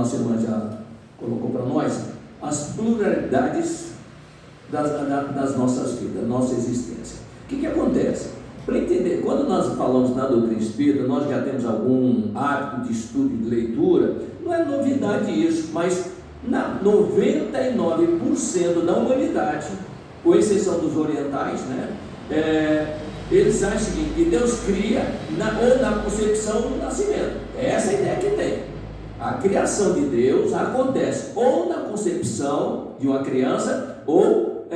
nossa irmã já colocou para nós, as pluralidades das nossas vidas, da nossa existência. O que acontece? Para entender, quando nós falamos na doutrina espírita, nós já temos algum hábito de estudo, de leitura, não é novidade isso, mas 99% da humanidade, com exceção dos orientais, né, eles acham o seguinte, que Deus cria ou na concepção ou no nascimento. Essa é a ideia que tem. A criação de Deus acontece ou na concepção de uma criança ou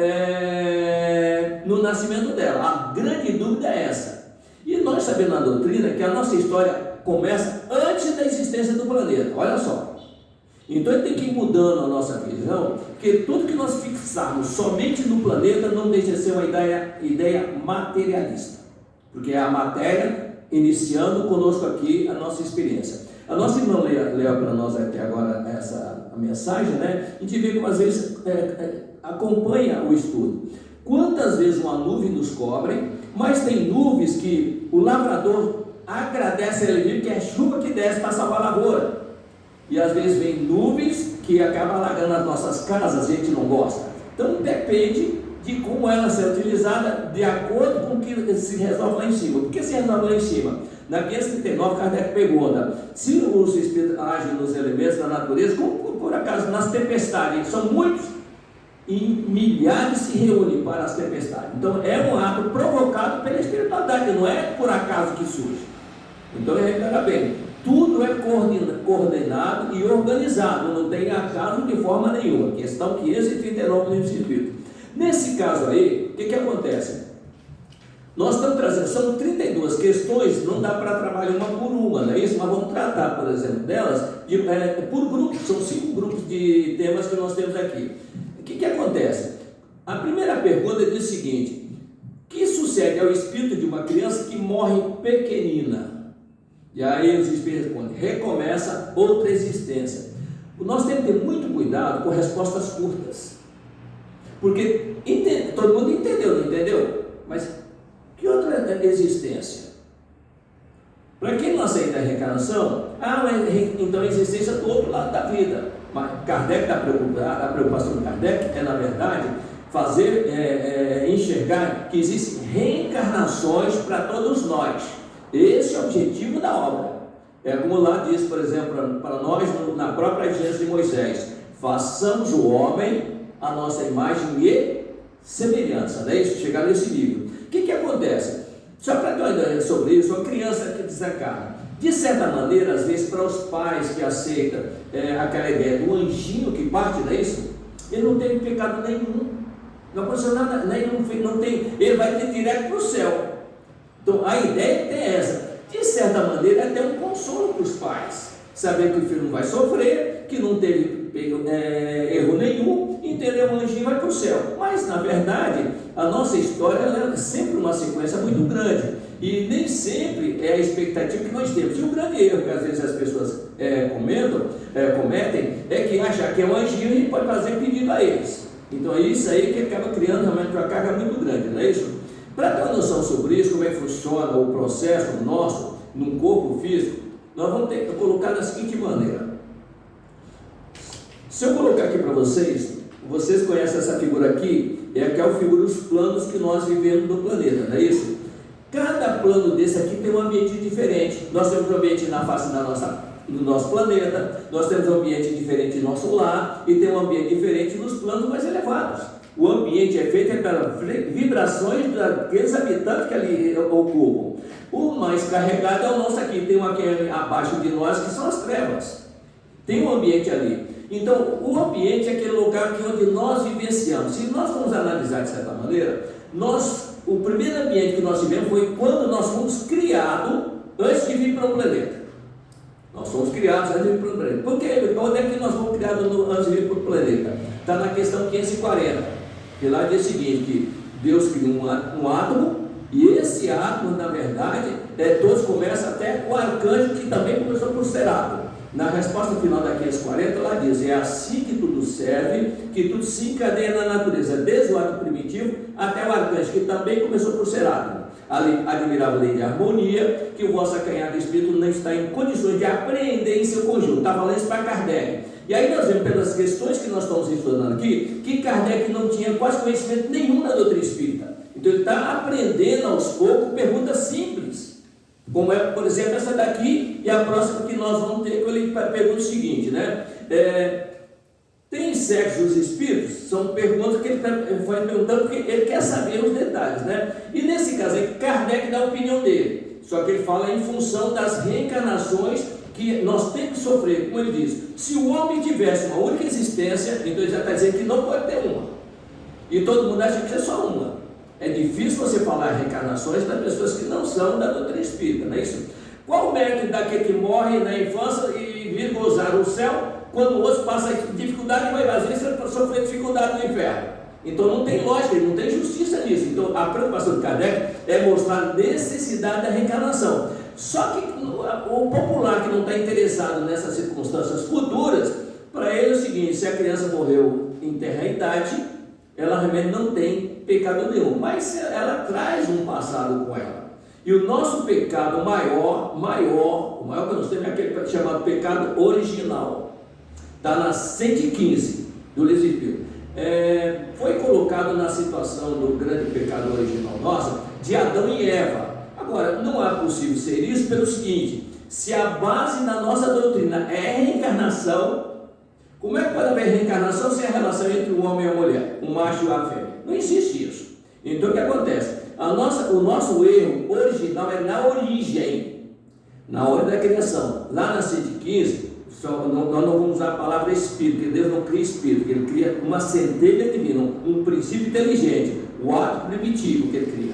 no nascimento dela. A grande dúvida é essa. E nós sabemos na doutrina que a nossa história começa antes da existência do planeta. Olha só. Então ele tem que ir mudando a nossa visão, que tudo que nós fixarmos somente no planeta não deixa de ser uma ideia materialista, porque é a matéria iniciando conosco aqui a nossa experiência. A nossa irmã leu para nós aqui agora a mensagem, né? A gente vê como às vezes acompanha o estudo. Quantas vezes uma nuvem nos cobre, mas tem nuvens que o lavrador agradece a ele, que é chuva que desce para salvar a lavoura. E às vezes vem nuvens que acabam alagando as nossas casas, a gente não gosta. Então depende de como ela ser utilizada de acordo com o que se resolve lá em cima. Por que se resolve lá em cima? Na 539, Kardec pergunta: se os espíritos agem nos elementos da natureza, como por acaso nas tempestades, são muitos, e milhares se reúnem para as tempestades. Então é um ato provocado pela espiritualidade, não é por acaso que surge. Então repara bem, tudo é coordenado e organizado, não tem acaso de forma nenhuma. Questão 539 do Livro Espírito. Nesse caso aí, o que acontece? Nós estamos trazendo, são 32 questões, não dá para trabalhar uma por uma, não é isso? Mas vamos tratar, por exemplo, delas por grupos, são 5 grupos de temas que nós temos aqui. O que acontece? A primeira pergunta diz o seguinte: o que sucede ao espírito de uma criança que morre pequenina? E aí os espíritos respondem: recomeça outra existência. Nós temos que ter muito cuidado com respostas curtas, porque todo mundo entendeu, não entendeu? Mas que outra existência? Para quem não aceita a reencarnação, mas então a existência do outro lado da vida. Mas Kardec, a preocupação de Kardec é, na verdade, fazer enxergar que existem reencarnações para todos nós. Esse é o objetivo da obra. É como lá diz, por exemplo, para nós, na própria Gênesis de Moisés: façamos o homem a nossa imagem e semelhança, não é isso? Chegar nesse nível. O que acontece? Só para ter uma ideia sobre isso, uma criança que desencarna, de certa maneira, às vezes, para os pais que aceitam aquela ideia do anjinho que parte, não é isso? Ele não tem pecado nenhum, não aconteceu nada, não tem, ele vai ter direto para o céu. Então a ideia é essa. De certa maneira, é até um consolo para os pais, saber que o filho não vai sofrer, que não teve erro nenhum, entendeu? O anjinho vai para o céu. Mas na verdade a nossa história é sempre uma sequência muito grande, e nem sempre é a expectativa que nós temos. E o grande erro que às vezes as pessoas cometem é que achar que é um anjinho e a gente pode fazer pedido a eles. Então é isso aí que acaba criando realmente uma carga muito grande, não é isso? Para ter uma noção sobre isso, como é que funciona o processo nosso num corpo físico, nós vamos ter que colocar da seguinte maneira. Se eu colocar aqui para vocês conhecem essa figura aqui, é aquela figura dos planos que nós vivemos no planeta, não é isso? Cada plano desse aqui tem um ambiente diferente. Nós temos um ambiente na face do nosso planeta, nós temos um ambiente diferente no nosso lar, e tem um ambiente diferente nos planos mais elevados. O ambiente é feito pelas vibrações daqueles habitantes que ali ocupam. O mais carregado é o nosso aqui, tem um aqui abaixo de nós que são as trevas. Tem um ambiente ali. Então, o ambiente é aquele lugar onde nós vivenciamos. Se nós formos analisar de certa maneira, o primeiro ambiente que nós tivemos foi quando nós fomos criados antes de vir para o planeta. Nós fomos criados antes de vir para o planeta. Por quê? Onde é que nós fomos criados antes de vir para o planeta? Está na questão 540. Que lá diz o seguinte, que Deus criou um átomo, e esse átomo, na verdade, todos começam até o arcanjo, que também começou por ser átomo. Na resposta final da 540, ela diz: é assim que tudo serve, que tudo se encadeia na natureza, desde o ato primitivo até o arcanjo, que também começou por ser átomo. A admirável lei de harmonia, que o vosso acanhado espírito não está em condições de apreender em seu conjunto. Está falando isso para Kardec. E aí nós vemos pelas questões que nós estamos estudando aqui, que Kardec não tinha quase conhecimento nenhum da doutrina espírita. Então ele está aprendendo aos poucos perguntas simples, como é, por exemplo, essa daqui e a próxima que nós vamos ter, que ele pergunta o seguinte, né? Tem sexo os espíritos? São perguntas que ele vai perguntando porque ele quer saber os detalhes, né? E nesse caso aí, Kardec dá a opinião dele, só que ele fala em função das reencarnações que nós temos que sofrer. Como ele diz, se o homem tivesse uma única existência, então ele já está dizendo que não pode ter uma, e todo mundo acha que é só uma. É difícil você falar reencarnações das pessoas que não são da doutrina espírita, não é isso? Qual o mérito daquele que morre na infância e vir gozar o céu, quando o outro passa dificuldade, vai às vezes sofrer dificuldade no inferno? Então não tem lógica, não tem justiça nisso. Então a preocupação de Kardec é mostrar a necessidade da reencarnação. Só que o popular que não está interessado nessas circunstâncias futuras, para ele é o seguinte: se a criança morreu em terra idade, ela realmente não tem pecado nenhum, mas ela traz um passado com ela. E o nosso pecado maior, o maior que nós temos é aquele chamado pecado original. Está na 115 do livro Espírito. Foi colocado na situação do grande pecado original nosso, de Adão e Eva. Agora, não é possível ser isso pelo seguinte: se a base da nossa doutrina é reencarnação, como é que pode haver reencarnação sem a relação entre o homem e a mulher, o macho e a fêmea? Não existe isso. Então o que acontece? O nosso erro original é na origem, na hora da criação. Lá na 115, nós não vamos usar a palavra espírito, porque Deus não cria espírito, Ele cria uma centelha divina, um princípio inteligente, o ato primitivo que Ele cria.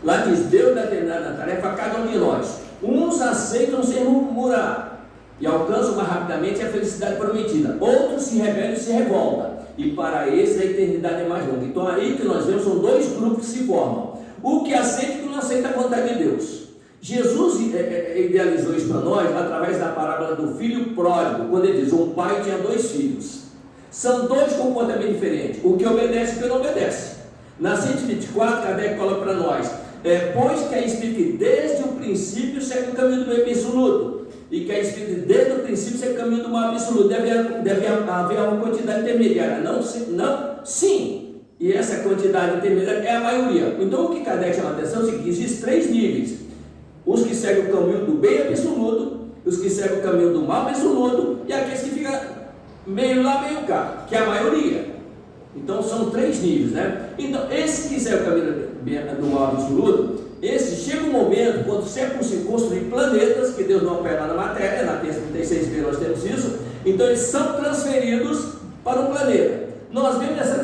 Lá diz: Deus dá determinada tarefa a cada um de nós. Uns aceitam sem murmurar e alcançam mais rapidamente a felicidade prometida. Outros se rebelam e se revoltam, e para esses a eternidade é mais longa. Então aí que nós vemos, são dois grupos que se formam: o que aceita e o que não aceita a vontade de Deus. Jesus idealizou isso para nós através da parábola do filho pródigo, quando ele diz: um pai tinha dois filhos. São dois comportamentos diferentes, o que obedece e o que não obedece. Na 124, Kardec fala para nós: pois que é espírito que desde o princípio segue o caminho do bem absoluto, e que é espírito desde o princípio segue o caminho do mal absoluto, deve haver uma quantidade intermediária. Não, sim, e essa quantidade intermediária é a maioria. Então o que Kardec chama a atenção é o seguinte: existem três níveis: os que seguem o caminho do bem absoluto, os que seguem o caminho do mal absoluto, e aqueles que ficam meio lá, meio cá, que é a maioria. Então são três níveis, né? Então esse que segue o caminho do mal absoluto, esse chega um momento, quando se é possível construir planetas, que Deus não opera na matéria, na terça 36b nós temos isso, então eles são transferidos para um planeta. Nós vemos essa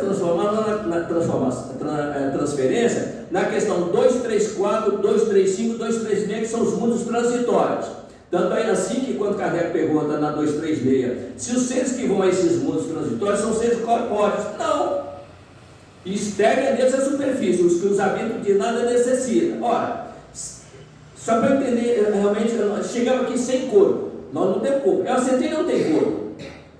transferência na questão 234, 235, 236, que são os mundos transitórios. Tanto é assim que quando Kardec pergunta na 236, se os seres que vão a esses mundos transitórios são seres corpóreos, não. Estéreo deles a superfície, os que os habitam de nada necessitam. Ora, só para entender, realmente, chegamos aqui sem corpo, nós não temos corpo. A centelha não tem corpo.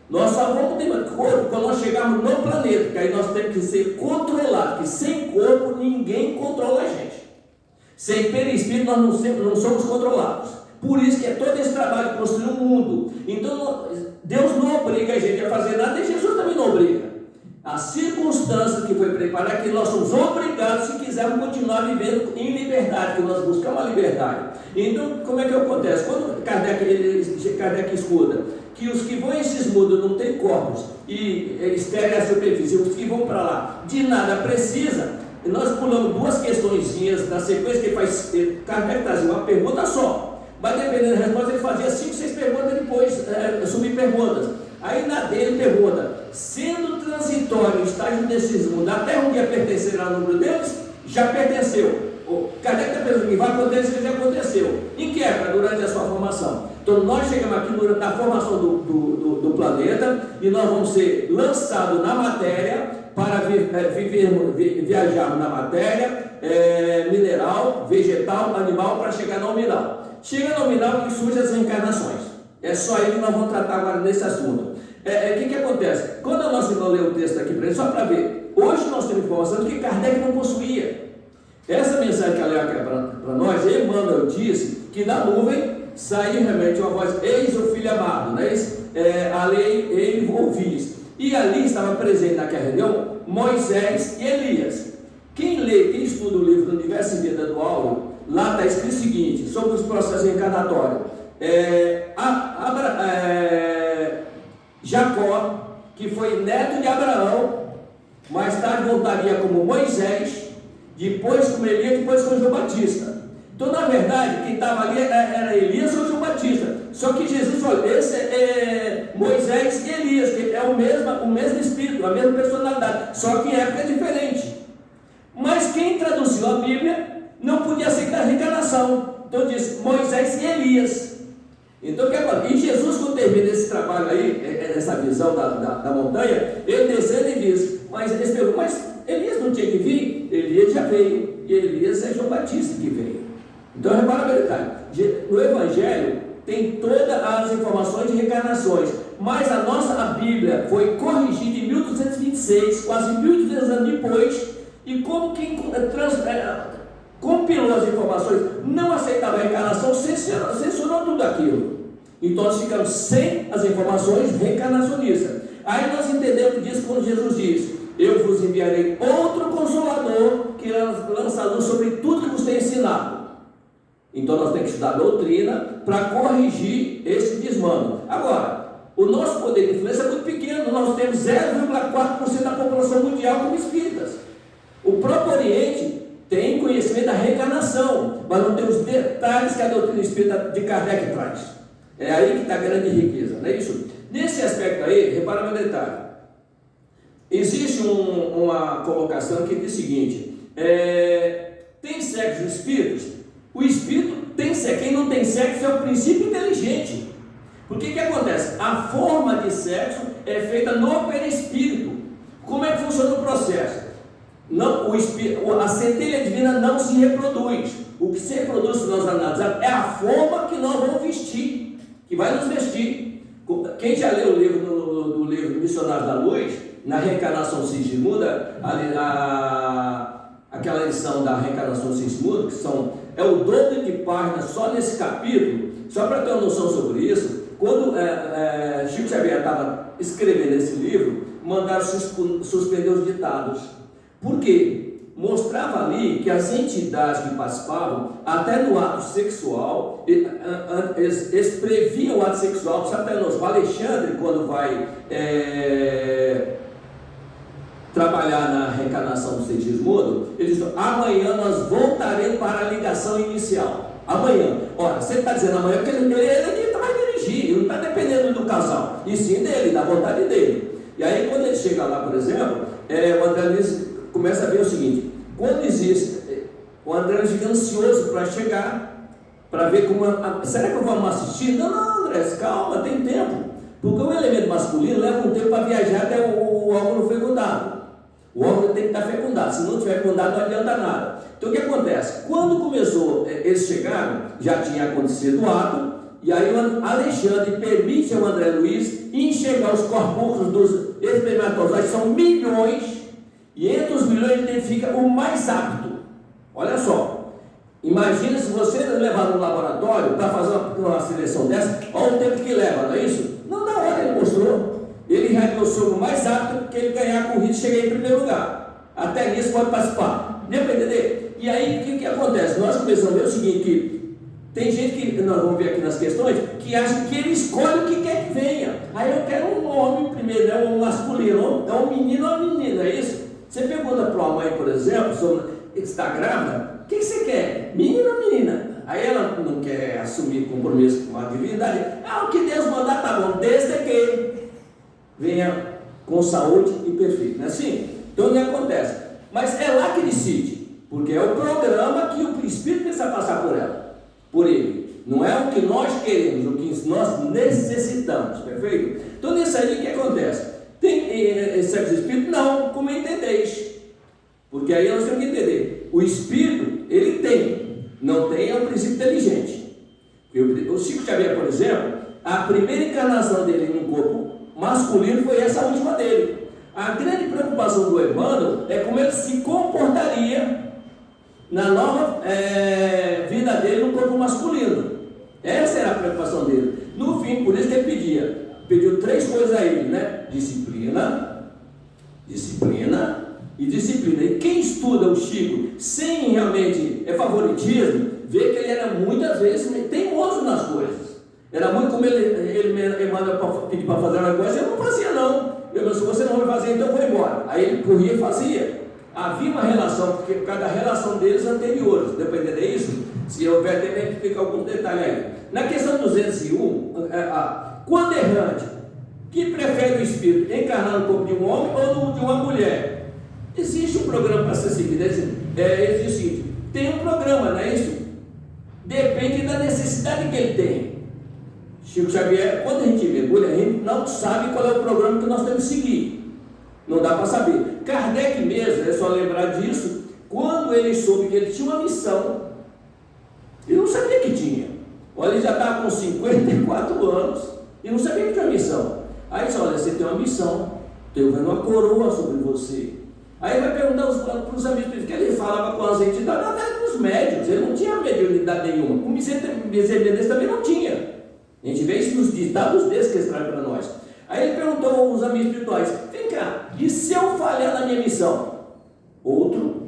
Nós só vamos ter corpo quando nós chegarmos no planeta, porque aí nós temos que ser controlados, porque sem corpo ninguém controla a gente. Sem perispírito nós não somos controlados. Por isso que é todo esse trabalho de construir um mundo. Então Deus não obriga a gente a fazer nada, e Jesus também não obriga. A circunstância que foi preparada, que nós somos obrigados, se quisermos continuar vivendo em liberdade, que nós buscamos a liberdade. Então, como é que acontece? Quando Kardec escuta que os que vão a esses mundos não têm corpos e eles terem a superfície, os que vão para lá de nada precisa, nós pulamos duas questõezinhas na sequência que ele faz. Kardec trazia uma pergunta só, mas dependendo da resposta ele fazia 5, 6 perguntas e depois subperguntas. Aí na dele pergunta: sendo transitório o estágio desses mundos, até um dia pertencerá ao número deles? Já pertenceu. Kardec está pensando que vai acontecer, já aconteceu. Em que época? Durante a sua formação. Então nós chegamos aqui durante a formação do planeta, e nós vamos ser lançados na matéria para viajarmos na matéria mineral, vegetal, animal, para chegar no nominal. Chega no nominal que surgem as reencarnações. É só aí que nós vamos tratar agora nesse assunto. que acontece? Quando a nossa irmã lê o texto aqui para ele, só para ver, hoje nós temos informação de que Kardec não possuía. Essa mensagem que ela leu aqui para nós, Emmanuel disse que da nuvem saiu realmente uma voz: eis o filho amado, né? A lei ele ouvis. E ali estava presente naquela reunião Moisés e Elias. Quem lê, quem estuda o livro do Universo e Vida do Áureo, lá está escrito o seguinte, sobre os processos reencarnatórios. Jacó, que foi neto de Abraão, mais tarde voltaria como Moisés, depois como Elias, depois como João Batista. Então, na verdade, quem estava ali era Elias ou João Batista. Só que Jesus falou: esse é Moisés e Elias, que é o mesmo espírito, a mesma personalidade, só que em época diferente. Mas quem traduziu a Bíblia não podia aceitar a reencarnação. Então disse Moisés e Elias. Então o que acontece? E Jesus, quando termina esse trabalho aí, essa visão da montanha, ele descendo e diz: mas eles perguntam, mas Elias não tinha que vir? Elias já veio, e Elias é João Batista que veio. Então repara a verdade, no Evangelho tem todas as informações de reencarnações, mas a Bíblia foi corrigida em 1226, quase 1200 anos depois, e como quem compilou as informações não aceitava a reencarnação, censurou tudo aquilo. Então nós ficamos sem as informações reencarnacionistas. Aí nós entendemos disso quando Jesus diz: eu vos enviarei outro Consolador que lança luz sobre tudo que vos tem ensinado. Então nós temos que estudar a doutrina para corrigir esse desmando. Agora, o nosso poder de influência é muito pequeno. Nós temos 0,4% da população mundial como espíritas. O próprio Oriente tem conhecimento da reencarnação, mas não tem os detalhes que a doutrina espírita de Kardec traz. É aí que está a grande riqueza, não é isso? Nesse aspecto aí, repara no detalhe. Existe uma colocação que diz o seguinte: tem sexo os espíritos? O espírito tem sexo. Quem não tem sexo é o princípio inteligente. Porque que acontece? A forma de sexo é feita no perispírito. Como é que funciona o processo? Não, a centelha divina não se reproduz. O que se reproduz, se nós analisarmos, é a forma que nós vamos vestir, que vai nos vestir. Quem já leu o livro do livro Missionários da Luz, na reencarnação Sigismunda, aquela lição da reencarnação Sigismunda, que é o dobro de páginas só nesse capítulo, só para ter uma noção sobre isso. Quando Chico Xavier estava escrevendo esse livro, mandaram suspender os ditados. Por quê? Mostrava ali que as entidades que participavam, até no ato sexual, eles previam o ato sexual. Sabe até nós, o Alexandre, quando vai trabalhar na reencarnação do Sigismundo, ele diz: amanhã nós voltaremos para a ligação inicial. Amanhã. Ora, você está dizendo amanhã porque ele é que vai dirigir, ele não está dependendo do casal, e sim dele, da vontade dele. E aí, quando ele chega lá, por exemplo, o André Luiz começa a ver o seguinte: quando existe, o André Luiz fica ansioso para chegar, para ver como. Será que eu vou assistir? Não, André, calma, tem tempo. Porque o elemento masculino leva um tempo para viajar até o órgão fecundado. O órgão tem que estar fecundado, se não estiver fecundado não adianta nada. Então o que acontece? Quando começou, eles chegaram, já tinha acontecido o ato, e aí o Alexandre permite ao André Luiz enxergar os corpos dos espermatozoides, são milhões, e entre os milhões ele identifica o mais apto. Olha só, imagina se você levar no laboratório para fazer uma seleção dessa, olha o tempo que leva, não é isso? Não, na hora ele mostrou. Ele realçou o mais rápido, porque ele ganhar a corrida e chegar em primeiro lugar. Até nisso pode participar. Deu para entender? E aí o que acontece? Nós começamos a ver o seguinte: que tem gente que, nós vamos ver aqui nas questões, que acha que ele escolhe o que quer que venha. Aí eu quero um homem primeiro, é um masculino, é um menino ou uma menina, é isso? Você pergunta para uma mãe, por exemplo, sobre está grávida, o que você quer? Menino ou menina? Aí ela não quer assumir compromisso com a divindade. O que Deus mandar tá bom, desde que venha com saúde e perfeito, não é assim? Então o que acontece? Mas é lá que decide, porque é o programa que o espírito precisa passar por ele. Não é o que nós queremos, o que nós necessitamos, perfeito? Então nisso aí o que acontece? Tem sexo espírito? Não, como entendeis? Porque aí nós temos que entender, o espírito, ele tem, não tem é um princípio inteligente. O Chico Xavier, por exemplo, a primeira encarnação dele num corpo masculino, masculino foi essa última dele. A grande preocupação do Emmanuel é como ele se comportaria na nova vida dele no corpo masculino. Essa era a preocupação dele. No fim, por isso que ele pediu 3 coisas a ele, né? Disciplina e disciplina. E quem estuda o Chico sem realmente favoritismo, vê que ele era muitas vezes teimoso nas coisas. Era muito como ele manda pedir para fazer uma coisa, eu não fazia não. Se você não vai fazer, então eu vou embora. Aí ele corria e fazia. Havia uma relação, porque por causa da relação deles anteriores, dependendo disso, se houver tempo, a gente fica alguns detalhes aí. Na questão 201, quando errante, que prefere o espírito encarnar no corpo de um homem ou de uma mulher? Existe um programa para ser seguido. Existe. Tem um programa, não é isso? Depende da necessidade que ele tem. Chico Xavier, quando a gente mergulha, a gente não sabe qual é o programa que nós temos que seguir. Não dá para saber. Kardec mesmo, é só lembrar disso, quando ele soube que ele tinha uma missão, ele não sabia que tinha. Olha, ele já estava com 54 anos e não sabia que tinha uma missão. Aí ele disse, olha, você tem uma missão, estou vendo uma coroa sobre você. Aí vai perguntar para os amigos, porque ele falava com as entidades, até com os médios, ele não tinha mediunidade nenhuma. Com Bezerra também não tinha. A gente vê isso nos ditados desses que eles trazem para nós. Aí ele perguntou aos amigos espirituais, vem cá, e se eu falhar na minha missão? Outro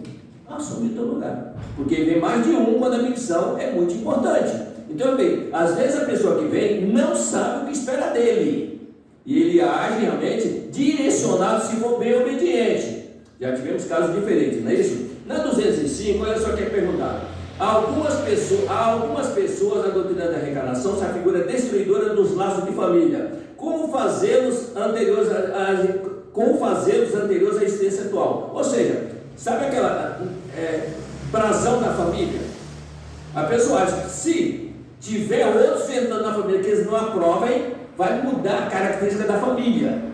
assume o teu lugar. Porque vem mais de um quando a missão é muito importante. Então, bem, às vezes a pessoa que vem não sabe o que espera dele. E ele age realmente direcionado se for bem obediente. Já tivemos casos diferentes, não é isso? Na 205, olha só o que é perguntado. Há algumas pessoas na doutrina da reencarnação se a figura destruidora dos laços de família. Como fazê-los anteriores à existência atual? Ou seja, sabe aquela brasão da família? A pessoa acha que se tiver outros sentando na família que eles não aprovem, vai mudar a característica da família.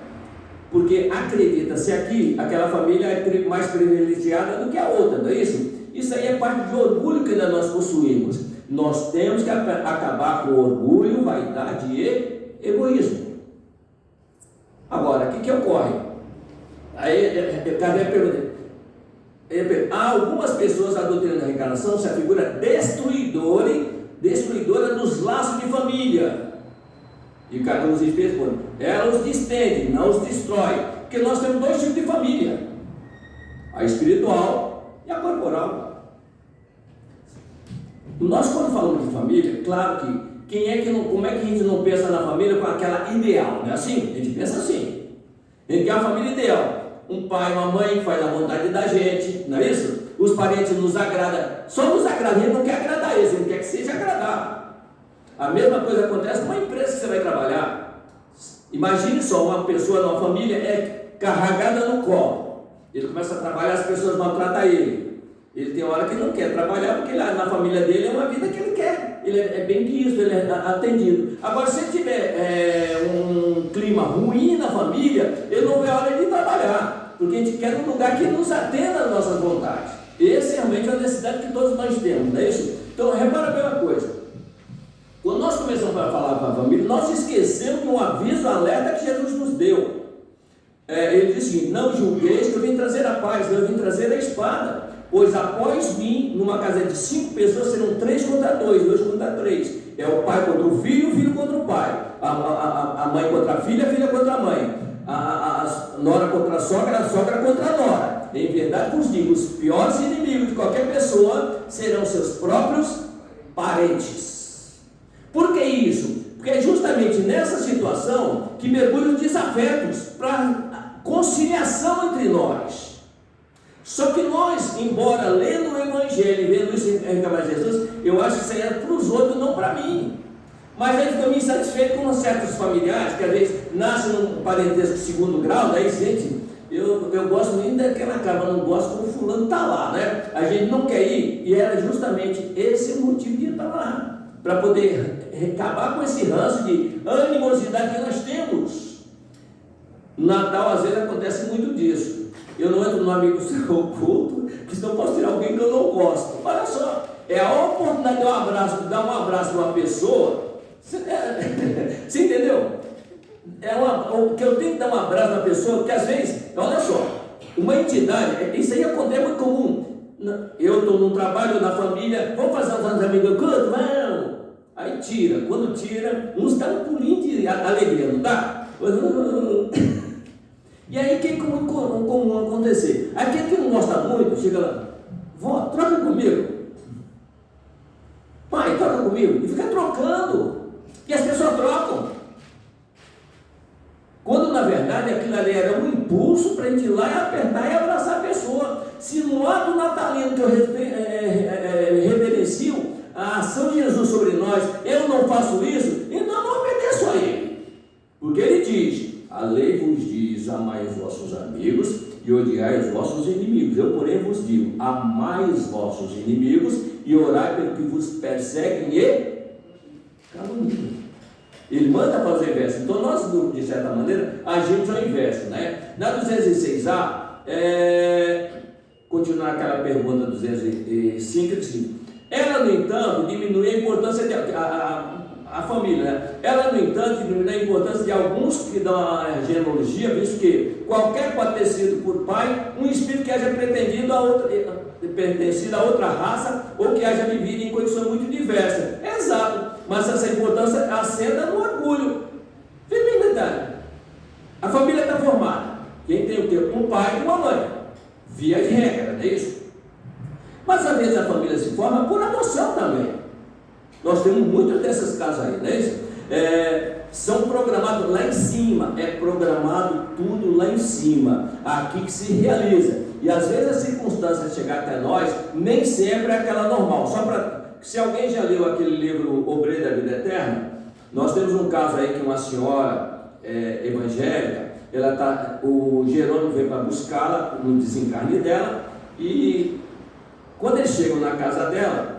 Porque acredita-se aqui, aquela família é mais privilegiada do que a outra, não é isso? Isso aí é parte de orgulho que ainda nós possuímos. Nós temos que acabar com orgulho, vaidade e egoísmo. Agora, o que ocorre? Aí, Kardec pergunta, há algumas pessoas na doutrina da reencarnação se a figura destruidora dos laços de família. E os espíritos respondem, ela os distende, não os destrói. Porque nós temos 2 tipos de família: a espiritual e a corporal. Nós, quando falamos de família, claro que como é que a gente não pensa na família com aquela ideal, não é assim? A gente pensa assim. A gente quer uma família ideal. Um pai, uma mãe que faz a vontade da gente, não é isso? Os parentes nos agradam. Só nos agrada, a gente não quer agradar eles, a gente quer que seja agradável. A mesma coisa acontece numa empresa que você vai trabalhar. Imagine só, uma pessoa numa família é carregada no colo. Ele começa a trabalhar, as pessoas maltratam ele. Ele tem hora que não quer trabalhar, porque lá na família dele é uma vida que ele quer. Ele é bem quisto, ele é atendido. Agora, se ele tiver um clima ruim na família, ele não vê a hora de trabalhar, porque a gente quer um lugar que nos atenda às nossas vontades. Essa é realmente a necessidade que todos nós temos, não é isso? Então, repara bem uma coisa. Quando nós começamos a falar com a família, nós esquecemos de um aviso, alerta que Jesus nos deu. Ele disse assim, não julgueis que eu vim trazer a paz, eu vim trazer a espada. Pois após mim, numa casa de 5 pessoas, serão 3 contra 2, 2 contra 3. É o pai contra o filho contra o pai. A mãe contra a filha contra a mãe. A nora contra a sogra contra a nora. Em verdade vos digo, os piores inimigos de qualquer pessoa serão seus próprios parentes. Por que isso? Porque é justamente nessa situação que mergulham desafetos para conciliação entre nós. Só que nós, embora lendo o Evangelho e vendo isso em Reencarnar Jesus, eu acho que isso aí é para os outros, não para mim. Mas aí ficamos insatisfeitos com certos familiares, que às vezes nascem num parentesco de 2º grau, daí, gente, eu gosto nem daquela casa, eu não gosto como fulano está lá, né? A gente não quer ir, e era justamente esse o motivo de estar lá, para poder acabar com esse ranço de animosidade que nós temos. No Natal, às vezes, acontece muito disso. Eu não entro no amigo oculto, porque senão eu posso tirar alguém que eu não gosto. Olha só, é a oportunidade de dar um abraço para uma pessoa. Você entendeu? que eu tenho que dar um abraço na pessoa, porque às vezes, olha só, uma entidade, isso aí acontece, é muito comum. Eu estou num trabalho, na família, vamos fazer uns amigos do culto? Vamos! Aí tira, quando tira, uns dão um pulinho de alegria, não dá? E aí o que é comum acontecer? Aquele que não gosta muito, chega lá, vó, troca comigo. Pai, troca comigo. E fica trocando. E as pessoas trocam. Quando na verdade aquilo ali era um impulso para a gente ir lá e apertar e abraçar a pessoa. Se no ato natalino que eu reverencio a ação de Jesus sobre nós, eu não faço isso, então eu não obedeço a Ele. Porque Ele diz: a lei vos diz, amai os vossos amigos e odiai os vossos inimigos. Eu, porém, vos digo, amai os vossos inimigos e orai pelo que vos perseguem e caluniam. Ele manda fazer o inverso. Então nós, de certa maneira, agimos ao inverso, né? Na 206A, continuar aquela pergunta 205, assim, ela, no entanto, diminui a importância de a família, né? Ela, no entanto, diminui a importância de alguns que dão a genealogia, visto que qualquer pode ter sido por pai um espírito que haja pertencido a outra raça ou que haja vivido em condições muito diversas. Exato, mas essa importância assenta no orgulho. Fica bem detalhe. A família está formada. Quem tem o quê? Um pai e uma mãe. Via de regra, não é isso? Mas às vezes a família se forma por adoção também. Nós temos muitos desses casos aí, não é isso? São programados lá em cima, é programado tudo lá em cima, aqui que se realiza. E às vezes a circunstância de chegar até nós, nem sempre é aquela normal. Só para, se alguém já leu aquele livro Obreiro da Vida Eterna, nós temos um caso aí que uma senhora evangélica, o Jerônimo veio para buscá-la no desencarne dela, e quando eles chegam na casa dela,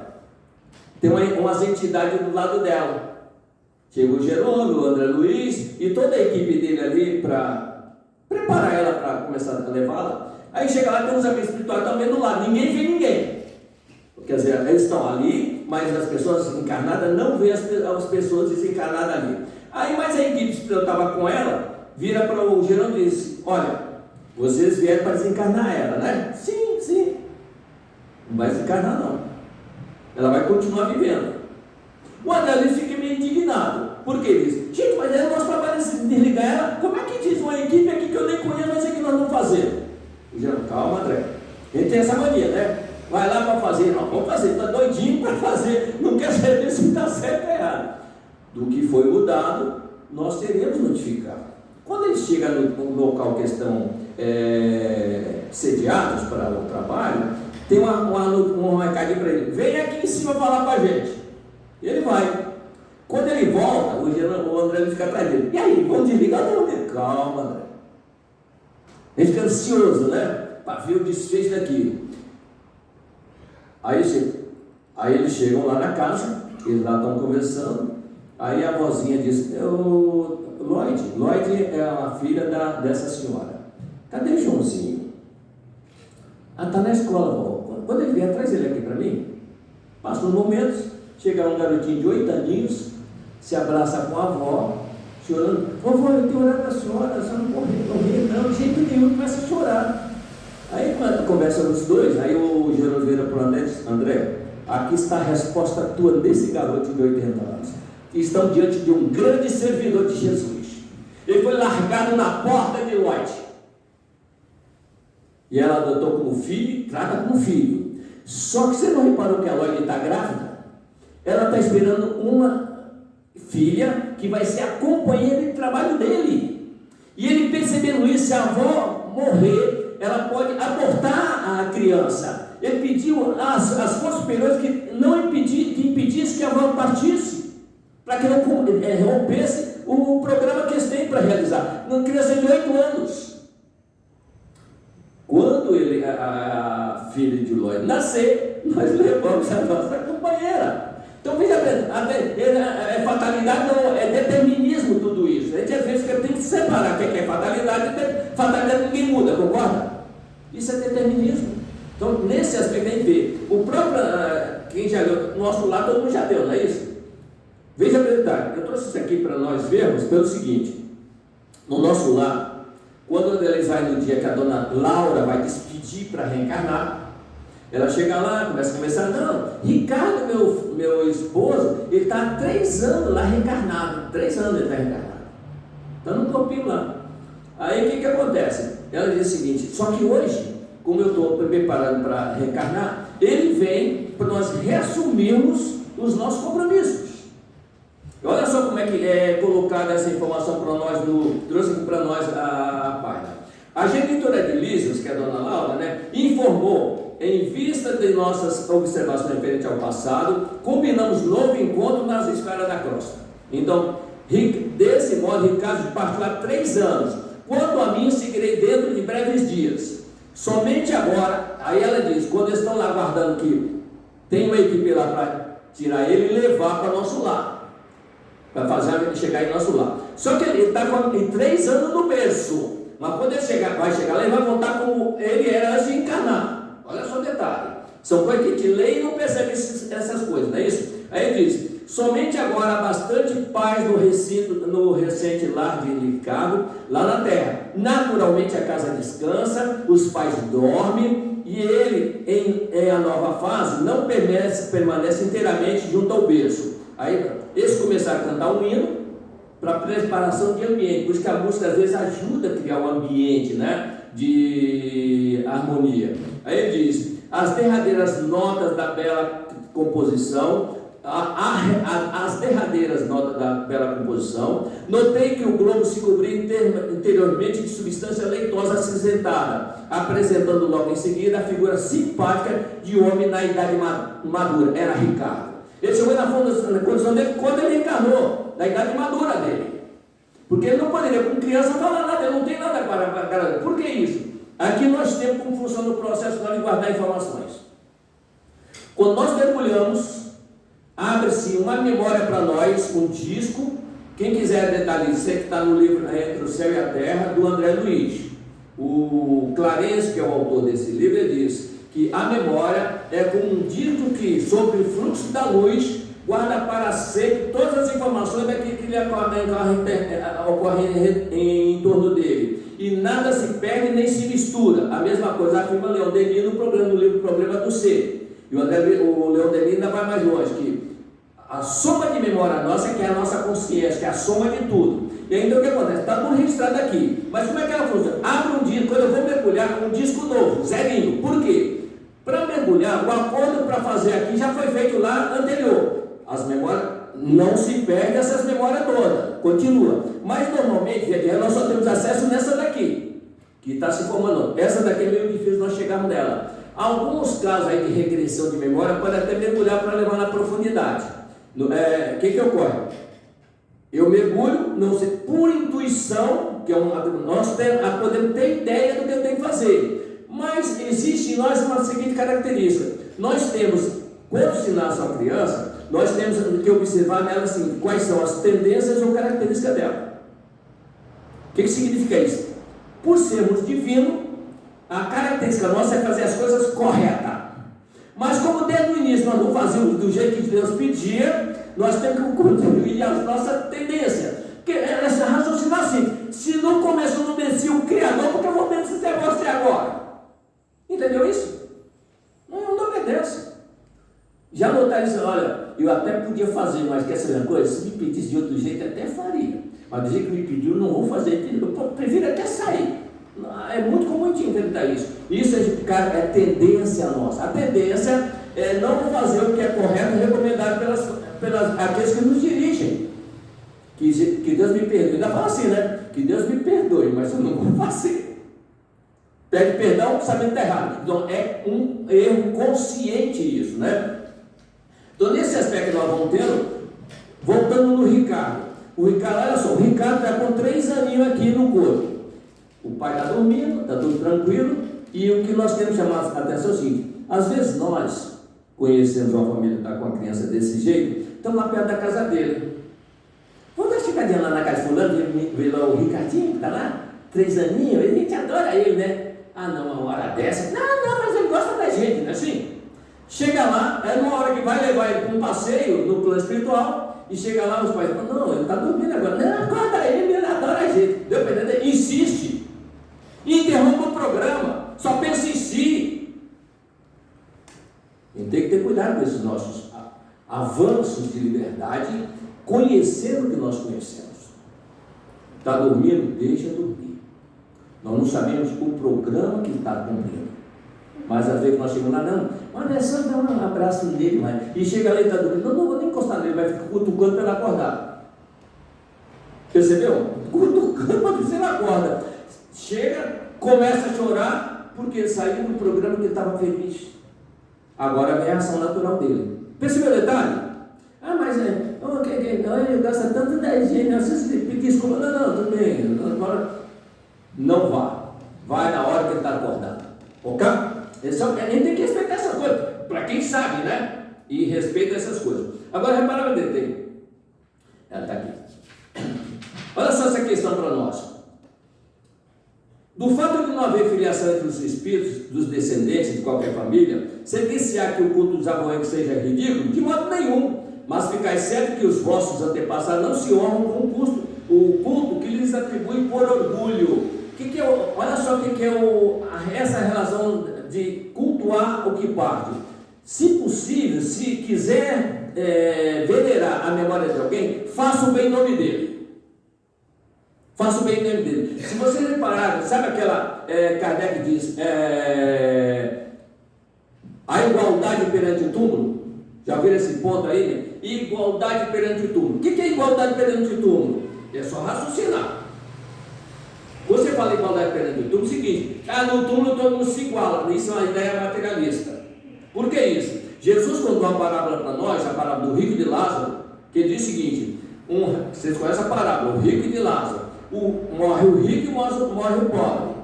tem umas entidades do lado dela. Chega o Jerônimo, o André Luiz e toda a equipe dele ali para preparar ela para começar a levá-la. Aí chega lá, tem uns amigos espirituais também do lado, ninguém vê ninguém. Quer dizer, eles estão ali, mas as pessoas encarnadas não vê as pessoas desencarnadas ali. Aí, mas a equipe espiritual estava com ela, vira para o Jerônimo e diz: olha, vocês vieram para desencarnar ela, né? Sim, sim. Não vai desencarnar não. Ela vai continuar vivendo. O André Luiz fica meio indignado. Por que diz? Gente, mas é o nosso trabalho de desligar ela. Como é que diz uma equipe aqui que eu nem conheço, mas é que nós vamos fazer? Calma, André. A gente tem essa mania, né? Vai lá para fazer. Não, vamos fazer. Está doidinho para fazer. Não quer saber se está certo ou errado. Do que foi mudado, nós teremos notificado. Quando eles chegam no local que estão sediados para o trabalho, tem um recadinho para ele: vem aqui em cima falar para a gente. E ele vai. Quando ele volta, o André fica atrás dele. E aí, vamos desligar? Não, calma, André. Ele fica ansioso, né? Para ver o desfecho daquilo. Aí eles chegam lá na casa, eles lá estão conversando. Aí a vozinha diz: Lloyd é a filha dessa senhora. Cadê Joãozinho? Está na escola, vó. Quando ele vier, traz ele aqui para mim. Passa uns momentos, chega um garotinho de 8 aninhos, se abraça com a avó, chorando: vovó, eu tenho orado a senhora não morrer, não, de jeito nenhum, começa a chorar. Aí quando conversa os dois, aí o Jerônimo vira para o André e diz: André, aqui está a resposta tua desse garoto de 80 anos. Estão diante de um grande servidor de Jesus. Ele foi largado na porta de Lloyd. E ela adotou como filho, trata como filho. Só que você não reparou que a Lloyd está grávida? Ela está esperando uma filha que vai ser a companheira de trabalho dele. E ele, percebendo isso, se a avó morrer, ela pode abortar a criança. Ele pediu às forças superiores que impedisse que a avó partisse, para que não rompesse o programa que eles têm para realizar. Uma criança de 8 anos. Quando a filha de Lloyd nascer, nós levamos a nossa companheira. Então veja bem, fatalidade não, é determinismo tudo isso. A gente às vezes tem que separar o que é fatalidade. Fatalidade ninguém muda, concorda? Isso é determinismo. Então nesse aspecto a gente vê. O próprio, quem já leu, nosso lado todo mundo já deu, não é isso? Veja a verdade, eu trouxe isso aqui para nós vermos pelo seguinte: No nosso lar, quando eles vai no dia que a dona Laura vai despedir para reencarnar, ela chega lá, começa a conversar, não, Ricardo, meu esposo, ele está há 3 anos lá reencarnado, 3 anos ele está reencarnado, está no corpinho lá. Aí o que acontece? Ela diz o seguinte, só que hoje, como eu estou preparando para reencarnar, ele vem para nós reassumirmos os nossos compromissos. Olha só como é que é colocada essa informação para nós, trouxe aqui para nós a página. A genitora de Lísios, que é a dona Laura, né, informou, em vista de nossas observações referentes ao passado, combinamos novo encontro nas esferas da crosta. Então, desse modo, Ricardo partiu há 3 anos. Quanto a mim, seguirei dentro de breves dias. Somente agora, aí ela diz, quando eles estão lá aguardando que tem uma equipe lá para tirar ele e levar para nosso lar, para fazer ele chegar em nosso lar. Só que ele está em 3 anos no berço, mas quando ele vai chegar lá, ele vai voltar como ele era antes de encarnar. Olha só o detalhe. São coisas que a gente lê e não percebe essas coisas, não é isso? Aí ele diz, somente agora há bastante paz no recente lar de Ricardo, lá na terra. Naturalmente a casa descansa, os pais dormem, e ele, em a nova fase, não permanece inteiramente junto ao berço. Aí eles começaram a cantar um hino para preparação de ambiente, por isso que a música às vezes ajuda a criar um ambiente, né, de harmonia. Aí ele diz, as derradeiras notas da bela composição, as derradeiras notas da bela composição, notei que o globo se cobria interiormente de substância leitosa acinzentada, apresentando logo em seguida a figura simpática de homem na idade madura, era Ricardo. Ele chegou na condição dele quando ele encarnou, na idade madura dele, porque ele não poderia, com criança, falar nada, ele não tem nada para por que isso? Aqui nós temos como funciona o processo de guardar informações. Quando nós mergulhamos, abre-se uma memória para nós, um disco. Quem quiser detalhes, você que está no livro Entre o Céu e a Terra, do André Luiz. O Clarence, que é o autor desse livro, ele diz que a memória é como um disco que, sob o fluxo da luz, guarda para sempre todas as informações daquilo que lhe ocorre em torno dele. E nada se perde nem se mistura. A mesma coisa afirma Leão Denis no livro Problema do Ser. E o Leão Denis ainda vai mais longe, que a soma de memória nossa é que é a nossa consciência, que é a soma de tudo. E aí então o que acontece? Está tudo registrado aqui. Mas como é que ela funciona? Abre um disco, quando eu vou mergulhar, um disco novo, zerinho. Por quê? Para mergulhar, o acordo para fazer aqui já foi feito lá anterior. As memórias não se perdem, essas memórias todas, continua. Mas normalmente, nós só temos acesso nessa daqui, que está se formando. Essa daqui é meio difícil nós chegarmos nela. Alguns casos aí de regressão de memória podem até mergulhar para levar na profundidade. O que ocorre? Eu mergulho, não sei, por intuição, que é nós podemos ter ideia do que eu tenho que fazer. Mas existe em nós uma seguinte característica. Nós temos, quando se nasce uma criança, nós temos que observar nela assim, quais são as tendências ou características dela. O que significa isso? Por sermos divinos, a característica nossa é fazer as coisas corretas. Mas como desde o início nós não fazíamos do jeito que Deus pedia, nós temos que construir a nossa tendência. Porque essa raciocinar assim, se não começa a obedecer o Criador, porque eu vou obedecer você agora? Entendeu isso? Não obedece. Já notaram isso? Olha, eu até podia fazer, mas quer saber uma coisa? Se me pedisse de outro jeito, até faria. Mas do jeito que me pediu, não vou fazer. Eu prefiro até sair. É muito comum a gente inventar isso. Isso é tendência nossa. A tendência é não fazer o que é correto e recomendado pelas aqueles que nos dirigem. Que Deus me perdoe. Ainda fala assim, né? Que Deus me perdoe, mas eu não vou fazer. Pede perdão sabendo que está errado. Então é um erro consciente isso, né? Então nesse aspecto que nós vamos tendo, voltando no Ricardo. O Ricardo, olha só, o Ricardo está com 3 aninhos aqui no corpo. O pai está dormindo, está tudo tranquilo. E o que nós temos que chamar a atenção é o seguinte: às vezes nós conhecemos uma família que está com uma criança desse jeito, estamos lá perto da casa dele. Vamos dar uma chegadinha lá na casa de fulano, ver lá o Ricardinho que está lá, 3 aninhos, a gente adora ele, né? Ah não, uma hora dessa, não, mas ele gosta da gente, não é assim? Chega lá, é numa hora que vai levar ele para um passeio no plano espiritual, e chega lá, os pais falam, não, ele está dormindo agora. Não, acorda ele, ele adora a gente. Deu para entender? Insiste. Interrompa o programa. Só pensa em si. A gente tem que ter cuidado com esses nossos avanços de liberdade, conhecendo o que nós conhecemos. Está dormindo? Deixa dormir. Nós não sabemos o programa que está cumprindo. Mas às vezes nós chegamos lá, não, olha, é só dar um abraço nele, mas... e chega lá e está dormindo, não vou nem encostar nele, vai ficar cutucando para ele acordar. Percebeu? Cutucando para ver se ele acorda. Chega, começa a chorar, porque ele saiu do programa que ele estava feliz. Agora vem a ação natural dele. Percebeu o detalhe? Ah, mas ele gasta tanto da higiene, vocês pedem desculpa. Não, tudo bem, não vá. Vai na hora que ele está acordado. Ok? A gente tem que respeitar essas coisas, para quem sabe, né? E respeita essas coisas. Agora, repara o detalhe. Ela está aqui. Olha só essa questão para nós. Do fato de não haver filiação entre os espíritos dos descendentes de qualquer família, sentenciar que o culto dos avós seja ridículo? De modo nenhum. Mas ficai certo que os vossos antepassados não se honram com o culto que lhes atribui por orgulho. Olha só o que é essa relação de cultuar o que parte. Se possível, se quiser venerar a memória de alguém, faça o bem em nome dele. Faça o bem em nome dele. Se vocês repararem, sabe aquela, Kardec diz, a igualdade perante o túmulo? Já viram esse ponto aí, né? Igualdade perante o túmulo. O que é igualdade perante o túmulo? É só raciocinar. Você fala igualdade perante o túmulo, é o seguinte, no túmulo todo mundo se iguala. Isso é uma ideia materialista. Por que isso? Jesus contou uma parábola para nós, a parábola do rico e de Lázaro, que diz o seguinte, vocês conhecem a parábola, o rico e de Lázaro. Morre o rico e morre o pobre.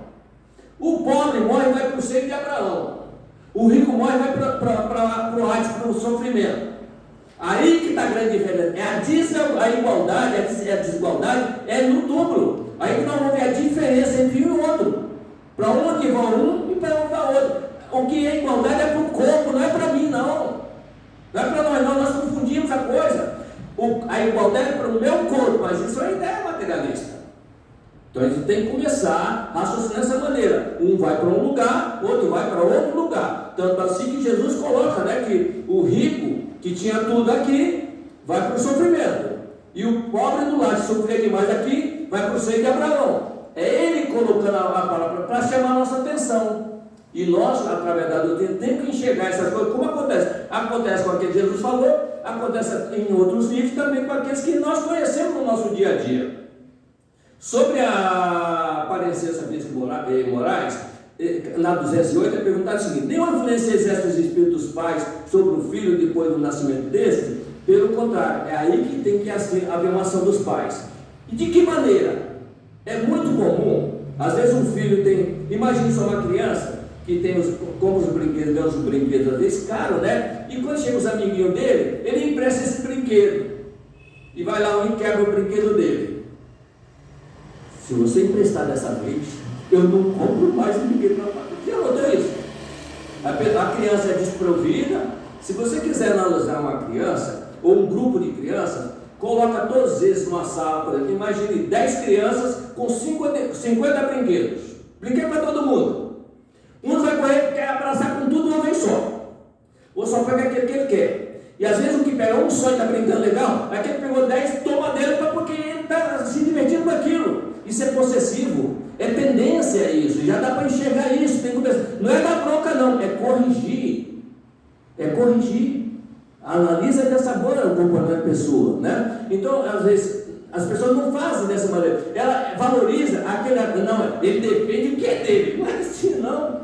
O pobre morre e vai para o seio de Abraão. O rico morre e vai para o Hades, para o sofrimento. Aí que está a grande diferença. A igualdade, a desigualdade é no túmulo. Aí que nós vamos ver a diferença entre um e outro. Para onde vai um e para onde vai outro. O que é igualdade é para o corpo, não é para mim, não. Não é para nós, não. Nós confundimos a coisa. A igualdade é para o meu corpo, mas isso é uma ideia materialista. Então a gente tem que começar a raciocinar dessa maneira. Um vai para um lugar, outro vai para outro lugar. Tanto assim que Jesus coloca, né, que o rico, que tinha tudo aqui, vai para o sofrimento. E o pobre do lado, que sofria demais aqui, vai para o seio de Abraão. É ele colocando a palavra para chamar a nossa atenção. E nós, através da doutrina, temos que enxergar essas coisas. Como acontece? Acontece com aquele que Jesus falou, acontece em outros livros, também com aqueles que nós conhecemos no nosso dia a dia. Sobre a parecença física e morais, na 208 é perguntado o seguinte: nenhuma influência exerce os espíritos dos pais sobre o filho depois do nascimento deste? Pelo contrário, é aí que tem que haver uma ação dos pais. E de que maneira? É muito comum, às vezes um filho tem, imagine só uma criança que tem compra os brinquedos, ganha os brinquedos às vezes caros, né? E quando chega os amiguinhos dele, ele empresta esse brinquedo e vai lá e quebra o brinquedo dele. Se você emprestar dessa vez, eu não compro mais o brinquedo na parte. Já notou isso? A criança é desprovida. Se você quiser analisar uma criança ou um grupo de crianças, coloca todos eles numa sala, por exemplo. Imagine 10 crianças com 50 brinquedos. Brinquedo para todo mundo. Um vai correr, quer abraçar com tudo uma vez só. Ou só pega aquele que ele quer. E às vezes o que pega um só e está brincando legal, aquele que pegou 10, toma dele porque ele está se divertindo com aquilo. Isso é possessivo, é tendência a isso, já dá para enxergar isso, tem que começar. Não é dar bronca não, é corrigir. É corrigir. Analisa dessa maneira o comportamento da pessoa, né? Então, às vezes, as pessoas não fazem dessa maneira. Ela valoriza aquele, não, ele depende do que é dele. Não é assim não.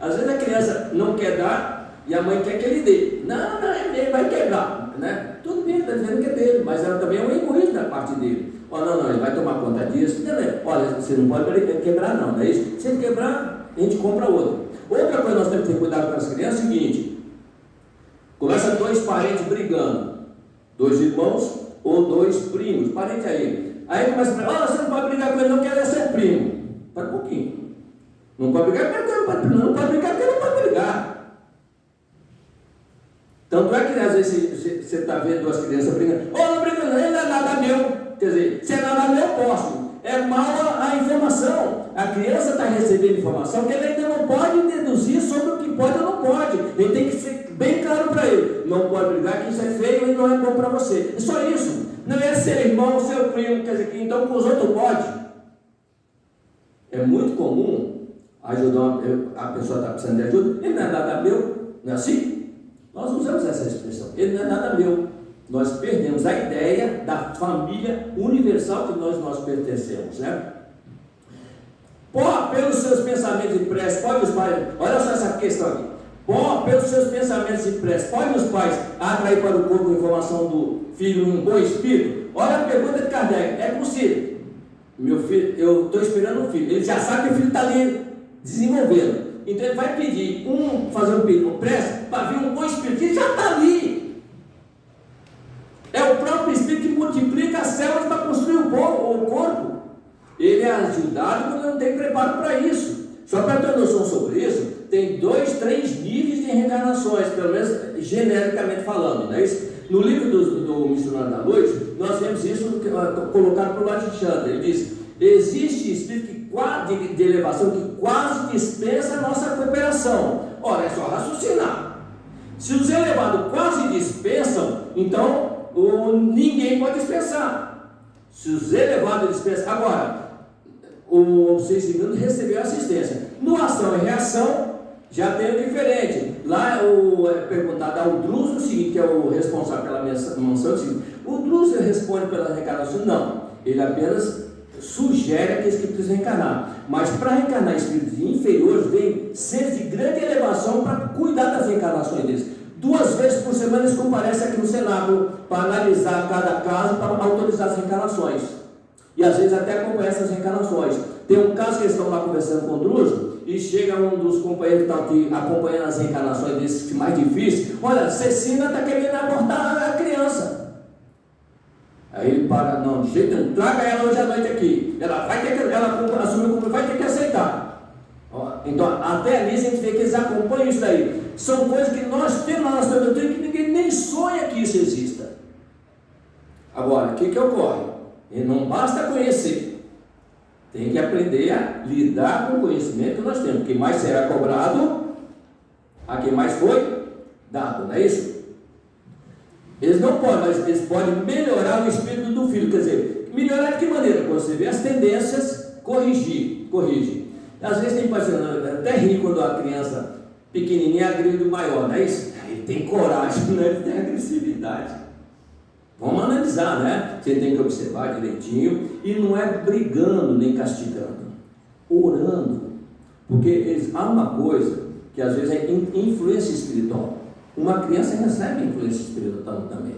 Às vezes a criança não quer dar e a mãe quer que ele dê. Não, ele vai quebrar, né? Tudo bem, está dizendo que é dele, mas ela também é um egoísmo da parte dele. Não, ele vai tomar conta disso. Olha, você não pode quebrar não, não é isso? Se ele quebrar, a gente compra outro. Outra coisa que nós temos que ter cuidado com as crianças é o seguinte: começa dois parentes brigando, 2 irmãos ou 2 primos, parente aí começa a brigar, você não pode brigar com ele não, que ele é seu primo. Para um pouquinho. Não pode brigar porque ele não pode brigar porque ele não pode brigar. Tanto é que às vezes você está vendo as crianças brigando, não briga ele não é nada meu. Quer dizer, se é nada meu, eu posso. É mal a informação. A criança está recebendo informação que ele ainda não pode deduzir sobre o que pode ou não pode. Ele tem que ser bem claro para ele. Não pode brigar que isso é feio e não é bom para você. É só isso. Não é seu irmão, seu primo, quer dizer, então com os outros pode. É muito comum ajudar a pessoa está precisando de ajuda. Ele não é nada meu, não é assim? Nós usamos essa expressão. Ele não é nada meu. Nós perdemos a ideia da família universal que nós pertencemos, né? Pelos seus pensamentos impressos, pode os pais, olha só essa questão aqui. Pelos seus pensamentos impressos, pode os pais atrair para o corpo a informação do filho um bom espírito? Olha a pergunta de Kardec, é possível. Meu filho, eu estou esperando um filho, ele já sabe que o filho está ali desenvolvendo. Então ele vai pedir, fazer um pedido, pressa, para vir um bom espírito, ele já está ali. É o próprio espírito que multiplica as células para construir o corpo. Ele é ajudado quando não tem preparo para isso. Só para ter noção sobre isso, tem 2, 3 níveis de reencarnações, pelo menos genericamente falando, não é isso? No livro do Missionário da Luz, nós vemos isso colocado por Alexandre. Ele diz: existe espírito de elevação que quase dispensa a nossa cooperação. Ora, é só raciocinar. Se os elevados quase dispensam, então ninguém pode dispensar. Se os elevados dispensam. Agora, o 6 segundos recebeu assistência. No ação e reação, já tem o diferente. Lá é perguntado ao Druso o seguinte, que é o responsável pela mansão, o Druso responde pela reencarnação? Não. Ele apenas sugere aqueles que precisam reencarnar. Mas para reencarnar espíritos inferiores, vem seres de grande elevação para cuidar das reencarnações deles. 2 vezes por semana eles comparecem aqui no Senado para analisar cada caso, para autorizar as reencarnações. E às vezes até acompanhar essas reencarnações. Tem um caso que eles estão lá conversando com o Druso, e chega um dos companheiros que estão aqui acompanhando as reencarnações desses mais difíceis. Olha, Cecina está querendo abortar a criança. Aí ele para, não, de jeito nenhum, traga ela hoje à noite aqui. Ela vai ter que, ela assumiu como vai ter que aceitar. Então, até ali a gente vê que eles acompanham isso daí. São coisas que nós temos na nossa doutrina que ninguém nem sonha que isso exista. Agora, o que ocorre? E não basta conhecer. Tem que aprender a lidar com o conhecimento que nós temos. Quem mais será cobrado, a quem mais foi dado, não é isso? Eles não podem, mas eles podem melhorar o espírito do filho. Quer dizer, melhorar de que maneira? Quando você vê as tendências, corrige. Às vezes tem paixão, até rir quando a criança pequenininha agride o maior, não é isso? Ele tem coragem, não é? Ele tem agressividade. Vamos analisar, né? Você tem que observar direitinho, e não é brigando nem castigando, orando, porque há uma coisa que às vezes é influência espiritual. Uma criança recebe influência espiritual também.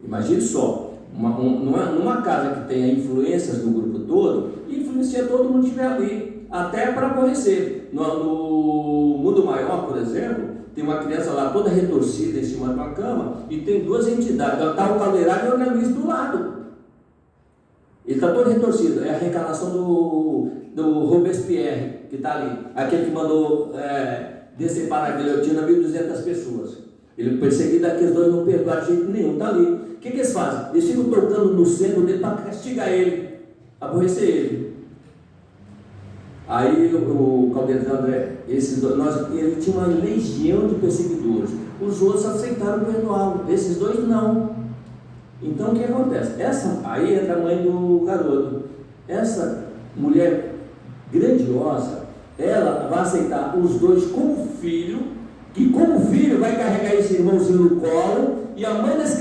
Imagine só, numa casa que tenha influências do grupo todo, influencia todo mundo que estiver ali, até para aborrecer. No mundo maior, por exemplo, tem uma criança lá toda retorcida em cima de uma cama, e tem 2 entidades, está o caldeirado e o André Luiz do lado. Ele está todo retorcido. É a reencarnação do Robespierre, que está ali, aquele que mandou decepar na guilhotina 1.200 pessoas. Ele perseguido, aqueles 2 não perdoaram de jeito nenhum, está ali. O que eles fazem? Eles ficam tocando no centro dele para castigar ele, aborrecer ele. Aí o Caldeirão André, ele tinha uma legião de perseguidores. Os outros aceitaram perdoá-lo, esses 2 não. Então o que acontece? Aí entra a mãe do garoto. Essa mulher grandiosa, ela vai aceitar os 2 como filho, que como filho vai carregar esse irmãozinho no colo, e a mãe dessa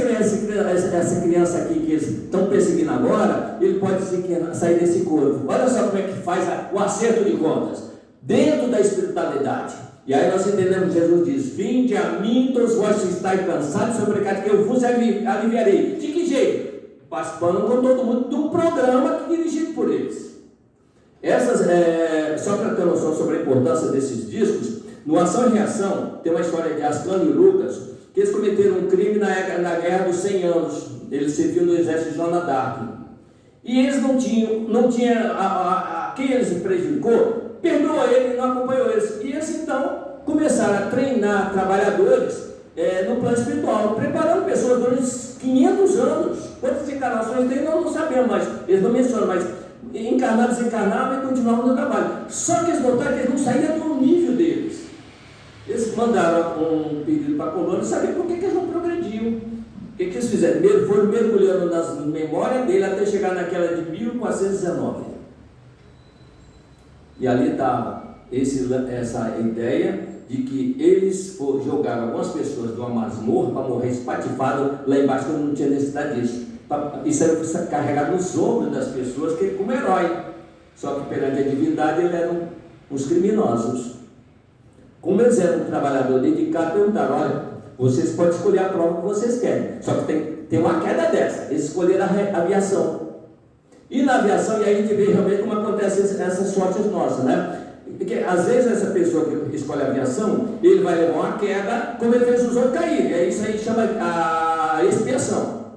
criança aqui que eles estão perseguindo agora, ele pode sair desse corpo. Olha só como é que faz o acerto de contas, dentro da espiritualidade. E aí nós entendemos, Jesus diz: vinde a mim, todos vós que estáis cansados e sobrecarregados, que eu vos aliviarei. De que jeito? Participando com todo mundo de um programa que é dirigido por eles. Só para ter noção sobre a importância desses discos, no Ação e Reação, tem uma história de Ascânio e Lucas, que eles cometeram um crime na Guerra dos 100 anos. Eles serviam no exército de Joana d'Arc. E eles não tinham quem eles prejudicou, perdoou ele, não acompanhou eles. E eles então começaram a treinar trabalhadores no plano espiritual, preparando pessoas durante 500 anos. Quantas encarnações tem, nós não sabemos, mas eles não mencionam, mas encarnavam, desencarnavam e continuavam no trabalho. Só que eles notaram que eles não saíam do nível deles. Eles mandaram um pedido para a colônia e sabiam por que eles não progrediam. O que eles fizeram? Foram mergulhando nas memórias dele até chegar naquela de 1419. E ali estava essa ideia de que eles jogaram algumas pessoas de uma masmorra para morrer espatifado lá embaixo, quando não tinha necessidade disso. Isso era carregado nos ombros das pessoas, que como herói. Só que perante a divindade eles eram uns criminosos. Como eles eram um trabalhador dedicado, perguntaram: olha, vocês podem escolher a prova que vocês querem, só que tem uma queda dessa. Eles escolheram a aviação. E na aviação, e aí a gente vê realmente como acontece essas sortes nossas, né? Porque às vezes essa pessoa que escolhe a aviação, ele vai levar uma queda, como ele fez os outros caírem. É isso aí que chama a expiação.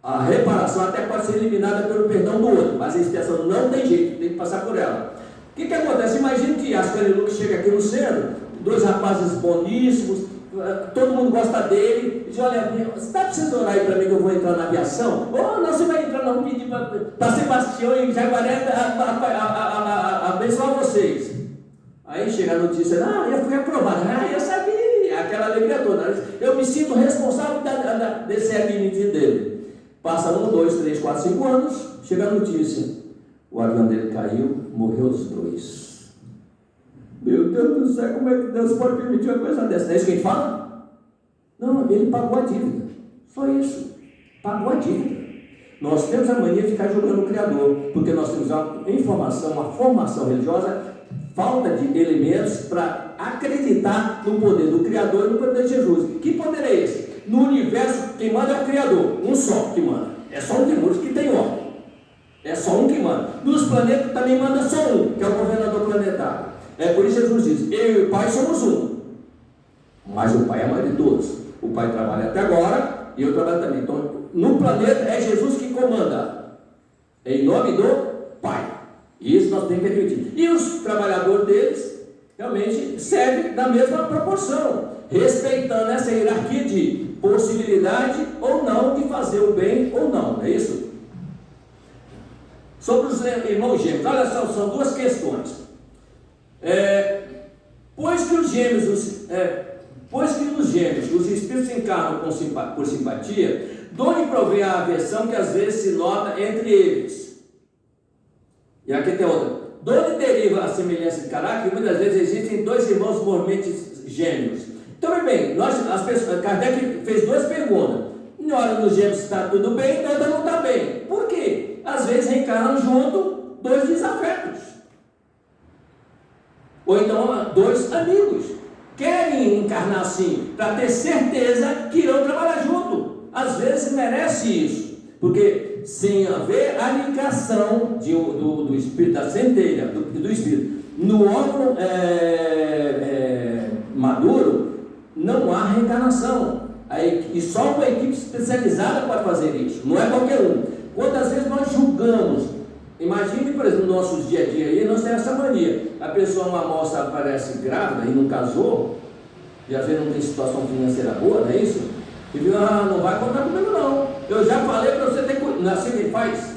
A reparação até pode ser eliminada pelo perdão do outro, mas a expiação não tem jeito, tem que passar por ela. O que acontece? Imagine que Ascarilu chega aqui no centro, dois rapazes boníssimos, todo mundo gosta dele, diz: olha, você está precisando orar aí para mim que eu vou entrar na aviação? Ou não, você vai entrar, não, pedir para Sebastião e Jaguaré abençoar vocês. Aí chega a notícia: eu fui aprovado. Eu sabia, aquela alegria toda. Eu me sinto responsável de ser admitido dele. Passa 1, 2, 3, 4, 5 anos, chega a notícia: o avião dele caiu, morreu os dois. Meu Deus do céu, como é que Deus pode permitir uma coisa dessa? Não é isso que a gente fala? Não, ele pagou a dívida. Só isso. Pagou a dívida. Nós temos a mania de ficar julgando o Criador, porque nós temos uma informação, uma formação religiosa, falta de elementos para acreditar no poder do Criador e no poder de Jesus. Que poder é esse? No universo, quem manda é o Criador, um só que manda. É só um demônio que tem ordem. É só um que manda. Nos planetas também manda só um, que é o governador planetário. É por isso que Jesus diz: eu e o Pai somos um. Mas o Pai é mãe de todos. O Pai trabalha até agora e eu trabalho também. Então, no planeta é Jesus que comanda. É em nome do Pai. Isso nós temos que admitir. E os trabalhadores deles realmente servem da mesma proporção, respeitando essa hierarquia de possibilidade ou não de fazer o bem ou não. Não é isso? Sobre os irmãos gêmeos, olha só, são duas questões. Pois que os gêmeos os espíritos encarnam por simpatia, de onde provém a aversão que às vezes se nota entre eles? E aqui tem outra: de onde deriva a semelhança de caráter? Que muitas vezes existem dois irmãos mormente gêmeos. Então, bem, Kardec fez duas perguntas. Na hora dos gêmeos está tudo bem, na outra não está bem. Por quê? Às vezes reencarnam junto dois desafetos, ou então dois amigos. Querem encarnar assim, para ter certeza que irão trabalhar junto. Às vezes merece isso, porque sem haver a ligação do espírito, da centelha, do espírito, no órgão maduro, não há reencarnação. E só uma equipe especializada pode fazer isso, não é qualquer um. Quantas vezes nós julgamos? Imagine, por exemplo, no nosso dia a dia aí, nós temos essa mania. A pessoa, uma moça, aparece grávida e não casou, e às vezes não tem situação financeira boa, não é isso? E diz: não vai contar comigo não. Eu já falei para você ter cuidado. Assim que faz.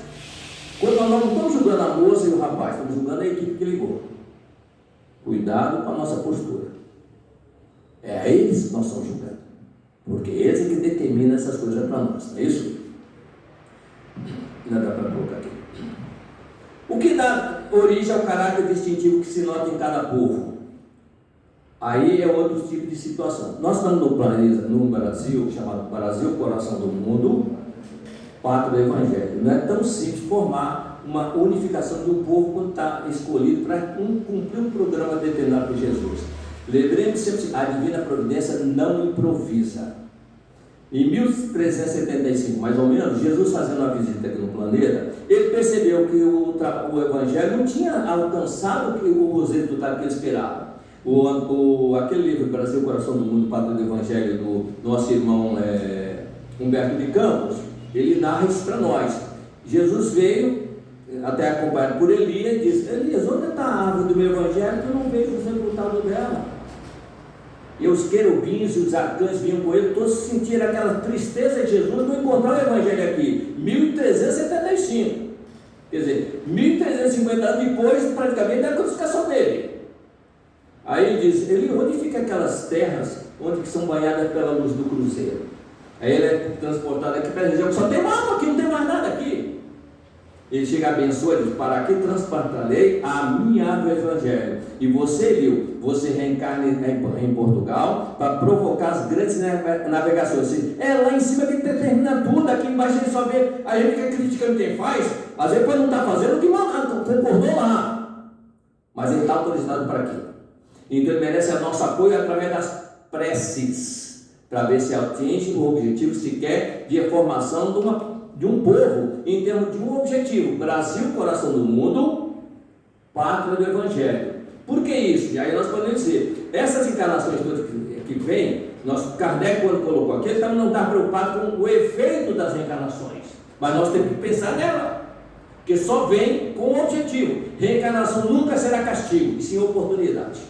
Quando nós não estamos julgando a moça e o rapaz, estamos julgando a equipe que ligou. Cuidado com a nossa postura. É a eles que nós estamos julgando, porque eles é que determinam essas coisas para nós, não é isso? Ainda dá para colocar aqui. O que dá origem ao caráter distintivo que se nota em cada povo? Aí é outro tipo de situação. Nós estamos no planeta, no Brasil, chamado Brasil, coração do mundo, pátria do Evangelho. Não é tão simples formar uma unificação de um povo quando está escolhido para cumprir um programa determinado por Jesus. Lembremos sempre: a divina providência não improvisa. Em 1375, mais ou menos, Jesus fazendo uma visita aqui no planeta, ele percebeu que o Evangelho não tinha alcançado os resultados que ele esperava. Aquele livro, Brasil, Coração do Mundo, Pátria do Evangelho, do nosso irmão Humberto de Campos, ele narra isso para nós. Jesus veio, até acompanhado por Elias, e disse: Elias, onde está a árvore do meu Evangelho que eu não vejo os resultados dela? E os querubins e os arcanjos vinham com ele, todos sentiram aquela tristeza de Jesus não encontrar o Evangelho aqui. 1375. Quer dizer, 1350 anos depois, praticamente, da crucificação dele. Aí ele diz, ele onde fica aquelas terras onde que são banhadas pela luz do cruzeiro? Aí ele é transportado aqui para a região, só tem água aqui, não tem mais nada aqui. Ele chega, abençoa, ele diz, para que transportarei a minha do Evangelho. E você viu, você reencarna em Portugal para provocar as grandes navegações. É lá em cima que determina tudo, aqui embaixo ele só vê, a gente fica criticando quem faz, às vezes não está fazendo o que concordou lá. Mas ele está autorizado para quê? Então ele merece o nosso apoio através das preces, para ver se atinge o objetivo se quer de formação de um povo, em termos de um objetivo: Brasil, coração do mundo, pátria do Evangelho. Por que isso? E aí nós podemos dizer, essas encarnações todas que vêm, Kardec, quando colocou aqui, ele também não está preocupado com o efeito das reencarnações, mas nós temos que pensar nela, porque só vem com um objetivo. Reencarnação nunca será castigo, e sim oportunidade.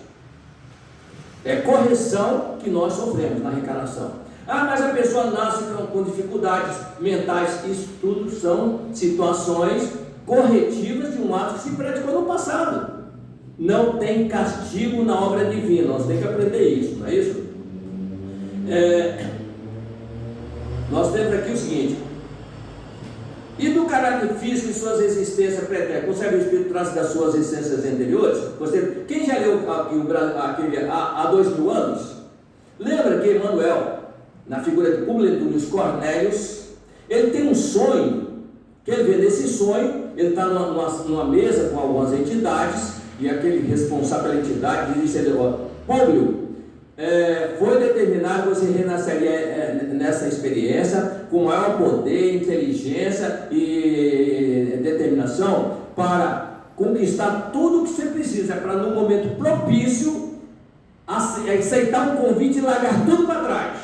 É correção que nós sofremos na reencarnação. Ah, mas a pessoa nasce com dificuldades mentais. Isso tudo são situações corretivas de um ato que se praticou no passado. Não tem castigo na obra divina. Nós temos que aprender isso, não é isso? Nós temos aqui o seguinte: e do caráter físico e suas existências pretéritas, conserva o Espírito traz das suas existências anteriores? Quem já leu aquele há 2000 anos? Lembra que Emmanuel, na figura de Publio Antônio Cornélios, ele tem um sonho, que ele vê nesse sonho, ele está numa mesa com algumas entidades, e aquele responsável pela entidade diz: Publio, foi determinado que você renasceria nessa experiência com maior poder, inteligência e determinação para conquistar tudo o que você precisa, para no momento propício aceitar um convite e largar tudo para trás.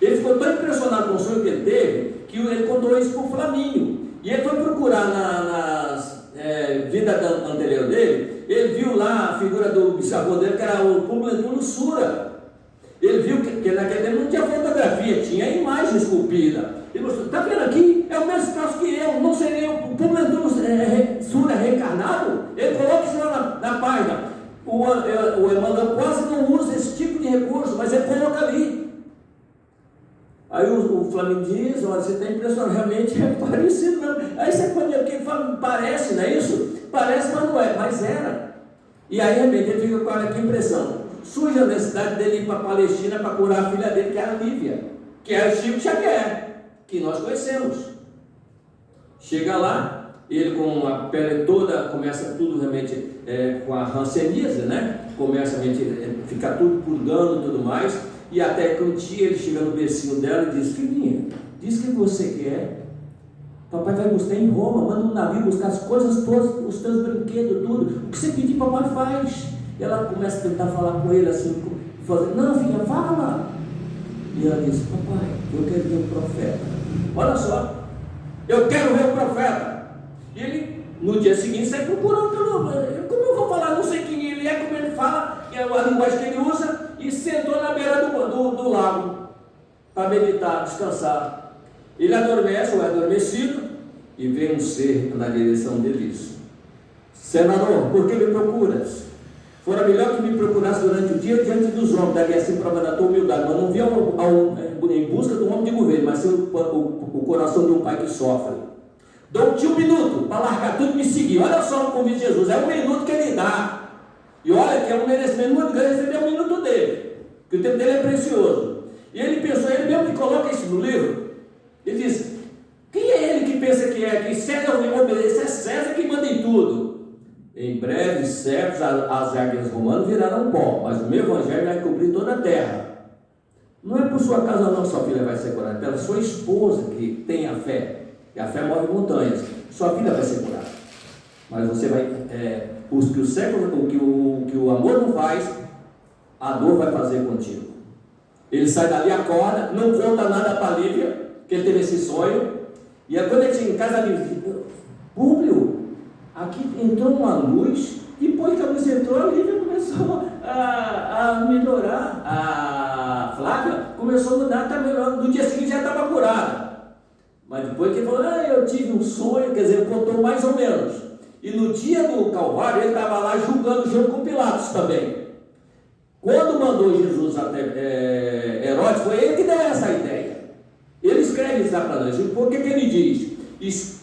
Ele ficou tão impressionado com o sonho que ele teve, que ele contou isso para o Flamínio, e ele foi procurar nas vidas anteriores dele. Ele viu lá a figura do bisavô dele, que era o Publio Antônio Sura. Ele viu que naquele tempo não tinha fotografia, tinha imagem esculpida. Ele mostrou: está vendo aqui? É o mesmo caso que eu, não seria o Publio Antônio Sura reencarnado? Ele coloca isso lá na página. O Emmanuel quase não usa esse tipo de recurso, mas ele coloca ali. Aí o Flamengo diz: olha, você está impressionado, realmente é parecido mesmo. Aí você pode dizer que fala, parece, não é isso? Parece, mas não é, mas era. E aí realmente ele fica com aquela impressão. Surge a necessidade dele ir para a Palestina para curar a filha dele, que era a Lívia, que era o Chico Xavier, que nós conhecemos. Chega lá, ele com a pele toda, começa tudo realmente com a hanseníase, né? Começa a ficar tudo purgando e tudo mais. E até que um dia ele chega no bercinho dela e diz: filhinha, diz que você quer. Papai vai buscar em Roma, manda um navio buscar as coisas todas, os teus brinquedos, tudo. O que você pedir, papai faz. E ela começa a tentar falar com ele assim, fazendo: não, filha, fala. E ela diz: papai, eu quero ver o profeta. Olha só, eu quero ver o profeta. E ele, no dia seguinte, sai procurando pelo. Como eu vou falar? Não sei quem ele é, como ele fala, que é a linguagem que ele usa. E sentou na beira do lago para meditar, descansar. Ele adormece, ou é adormecido, e vem um ser na direção dele: senador, por que me procuras? Fora melhor que me procurasse durante o dia diante dos homens, daria assim prova da tua humildade, mas não vinha em busca de um homem de governo, mas sim o coração de um pai que sofre. Dou-te 1 minuto para largar tudo e me seguir. Olha só o convite de Jesus, é 1 minuto que ele dá. E olha que é um merecimento muito grande receber 1 minuto dele, porque o tempo dele é precioso. E ele pensou, ele mesmo que coloca isso no livro, ele diz: quem é ele que pensa que César obedece? É César que manda em tudo. Em breve, séculos, as águias romanas virarão pó, mas o meu evangelho vai cobrir toda a terra. Não é por sua causa não, sua filha vai ser curada, pela sua esposa que tem a fé, e a fé move montanhas. Sua filha vai ser curada, mas você vai, o que o amor não faz, a dor vai fazer contigo. Ele sai dali, acorda, não conta nada para a Lívia, que ele teve esse sonho, e aí, quando ele chega em casa, ele diz: Públio, aqui entrou uma luz Depois que a Lúcia entrou, a Lívia começou a melhorar. A Flávia começou a mudar, está melhorando. No dia seguinte já estava curada. Mas depois que ele falou, eu tive um sonho, quer dizer, contou mais ou menos. E no dia do Calvário, ele estava lá julgando junto com Pilatos também. Quando mandou Jesus até Herodes, foi ele que deu essa ideia. Ele escreve isso lá para nós. Por que ele diz?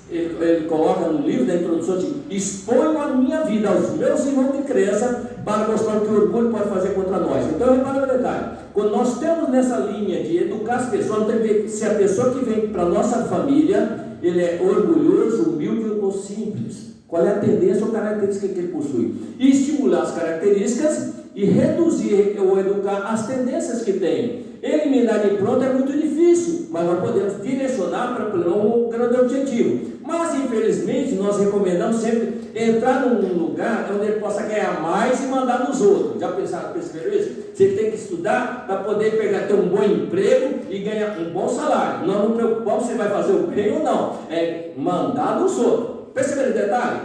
Ele coloca no livro da introdução de: exponho a minha vida aos meus irmãos de crença para mostrar o que o orgulho pode fazer contra nós. Então, repara no detalhe: quando nós temos nessa linha de educar as pessoas, tem que ver se a pessoa que vem para a nossa família, ele é orgulhoso, humilde ou simples. Qual é a tendência ou característica que ele possui? E estimular as características e reduzir ou educar as tendências que tem. Eliminar de pronto é muito difícil, mas nós podemos direcionar para um grande objetivo. Mas, infelizmente, nós recomendamos sempre entrar num lugar onde ele possa ganhar mais e mandar nos outros. Já perceberam isso? Você tem que estudar para poder ter um bom emprego e ganhar um bom salário. Nós não preocupamos se vai fazer o bem ou não, é mandar nos outros. Perceberam o detalhe?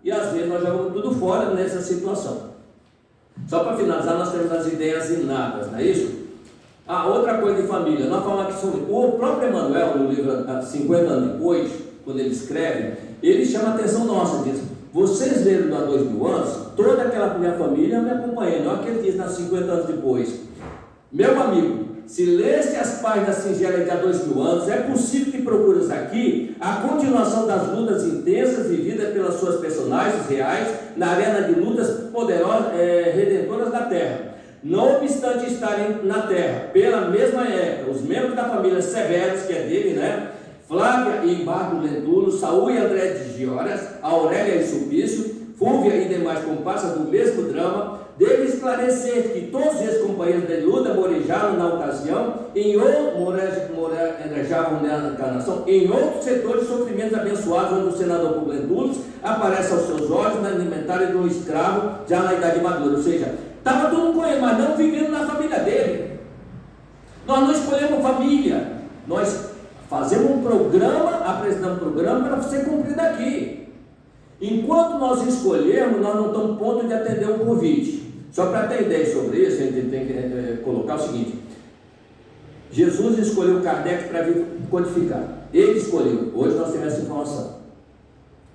E às vezes nós jogamos tudo fora nessa situação. Só para finalizar, nós temos as ideias inatas, não é isso? Outra coisa de família, nós falamos aqui sobre o próprio Emmanuel, no livro 50 anos depois, quando ele escreve, ele chama a atenção nossa, diz: vocês leram há 2000 anos, toda aquela minha família me acompanhando. Olha o que ele diz 50 anos depois: meu amigo, se leste as páginas singelas de há 2000 anos, é possível que procures aqui a continuação das lutas intensas vividas pelas suas personagens reais na arena de lutas poderosas, redentoras da Terra. Não obstante estarem na Terra pela mesma época, os membros da família Severus, que é dele, né? Flávia e Marcos Lentulo, Saúl e André de Giórias, Aurélia e Sulpício, Fúvia e demais comparsas do mesmo drama, deve esclarecer que todos esses companheiros de luta morejaram na ocasião, morejavam na encarnação, em outros setores de sofrimentos abençoados, onde o senador Publio Lentulus aparece aos seus olhos na alimentária de um escravo já na idade madura, ou seja, estava todo mundo com ele, mas não vivendo na família dele. Nós não escolhemos família, nós fazemos um programa, apresentamos um programa para ser cumprido aqui. Enquanto nós escolhemos, nós não estamos a ponto de atender um convite. Só para ter ideia sobre isso, a gente tem que colocar o seguinte: Jesus escolheu Kardec para vir codificar. Ele escolheu. Hoje nós temos essa informação.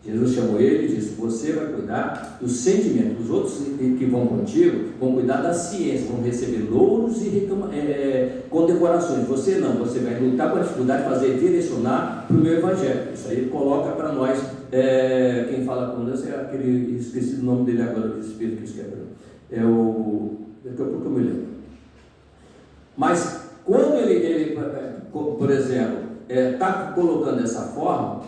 Jesus chamou ele e disse: você vai cuidar dos sentimentos. Os outros que vão contigo vão cuidar da ciência, vão receber louros e condecorações. Você não, você vai lutar com a dificuldade de fazer direcionar para o meu evangelho. Isso aí ele coloca para nós. Quem fala com Deus é aquele, esqueci o nome dele agora, do espírito que escreveu. Daqui a pouco eu me lembro. Mas quando ele por exemplo, está colocando dessa forma,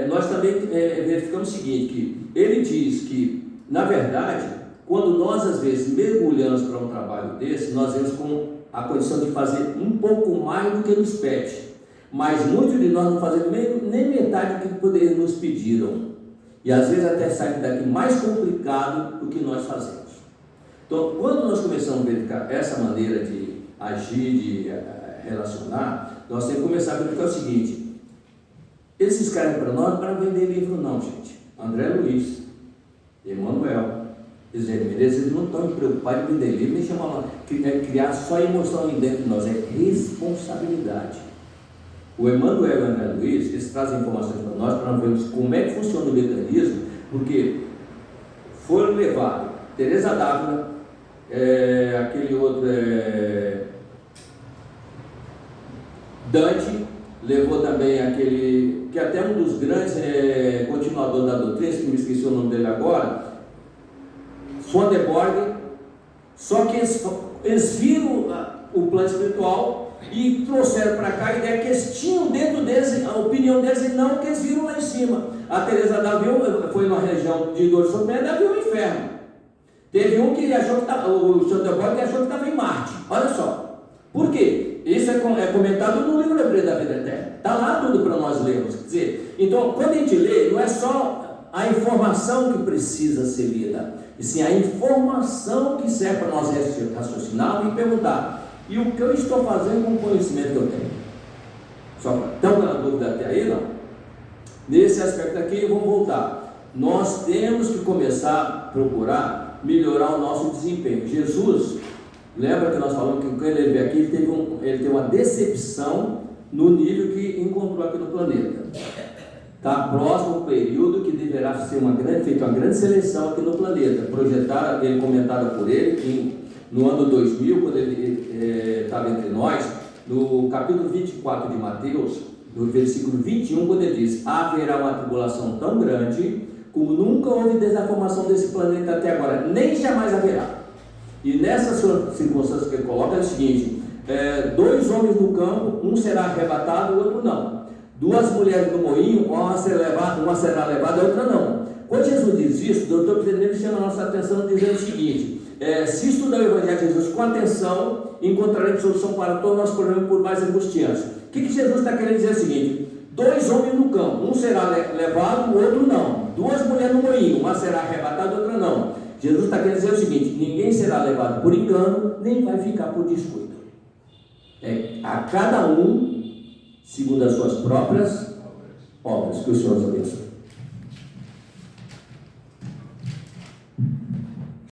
nós também verificamos o seguinte, que ele diz que, na verdade, quando nós às vezes mergulhamos para um trabalho desse, nós vemos com a condição de fazer um pouco mais do que nos pede, mas muitos de nós não fazemos nem metade do que nos pediram, e às vezes até sai daqui mais complicado do que nós fazemos. Então, quando nós começamos a verificar essa maneira de agir, de relacionar, nós temos que começar a verificar o seguinte: eles escrevem para nós para vender livro não, gente. André Luiz, Emmanuel, Gisele Menezes, eles não estão preocupados em vender livro, nem chamam criar só emoção dentro de nós, é responsabilidade. O Emmanuel e o André Luiz, eles trazem informações para nós vermos como é que funciona o mecanismo, porque foram levados Teresa d'Ávila, aquele outro Dante, levou também aquele, que até um dos grandes continuadores da doutrina, que me esqueci o nome dele agora, Swedenborg. Só que eles viram o plano espiritual e trouxeram para cá a ideia que eles tinham dentro deles, a opinião deles, e não que eles viram lá em cima. A Teresa d'Ávila foi numa região de dor e sofrimento, ela viu o inferno. Teve um que achou que estava, o Swedenborg achou que estava em Marte. Olha só. Por quê? Isso é comentado no livro Hebreu da Vida Eterna. Está lá tudo para nós lermos. Quer dizer, então, quando a gente lê, não é só a informação que precisa ser lida, e sim a informação que serve para nós raciocinar e perguntar: e o que eu estou fazendo com o conhecimento que eu tenho? Só para, estão na dúvida até aí, não? Nesse aspecto aqui, vamos voltar. nós temos que começar a procurar melhorar o nosso desempenho. Jesus, lembra que nós falamos que quando ele veio aqui, ele teve uma decepção no nível que encontrou aqui no planeta. Está próximo ao período que deverá ser feita uma grande seleção aqui no planeta, projetada, comentada por ele, que no ano 2000, quando ele estava entre nós, no capítulo 24 de Mateus, no versículo 21, quando ele diz: haverá uma tribulação tão grande como nunca houve desde a formação desse planeta até agora, nem jamais haverá. E nessas circunstâncias que ele coloca é o seguinte: 2 homens no campo, um será arrebatado, o outro não. 2 mulheres no moinho, uma será levada, a outra não. Quando Jesus diz isso, o doutor Pedro chama a nossa atenção dizendo o seguinte: se estudar o Evangelho de Jesus com atenção, encontraremos solução para todos os nossos problemas, por mais angustiantes. O que Jesus está querendo dizer? É o seguinte: 2 homens no campo, um será levado, o outro não. 2 mulheres no moinho, uma será arrebatada, a outra não. Jesus está querendo dizer o seguinte: ninguém será levado por engano, nem vai ficar por descuido. A cada um segundo as suas próprias obras. Que o Senhor nos abençoe.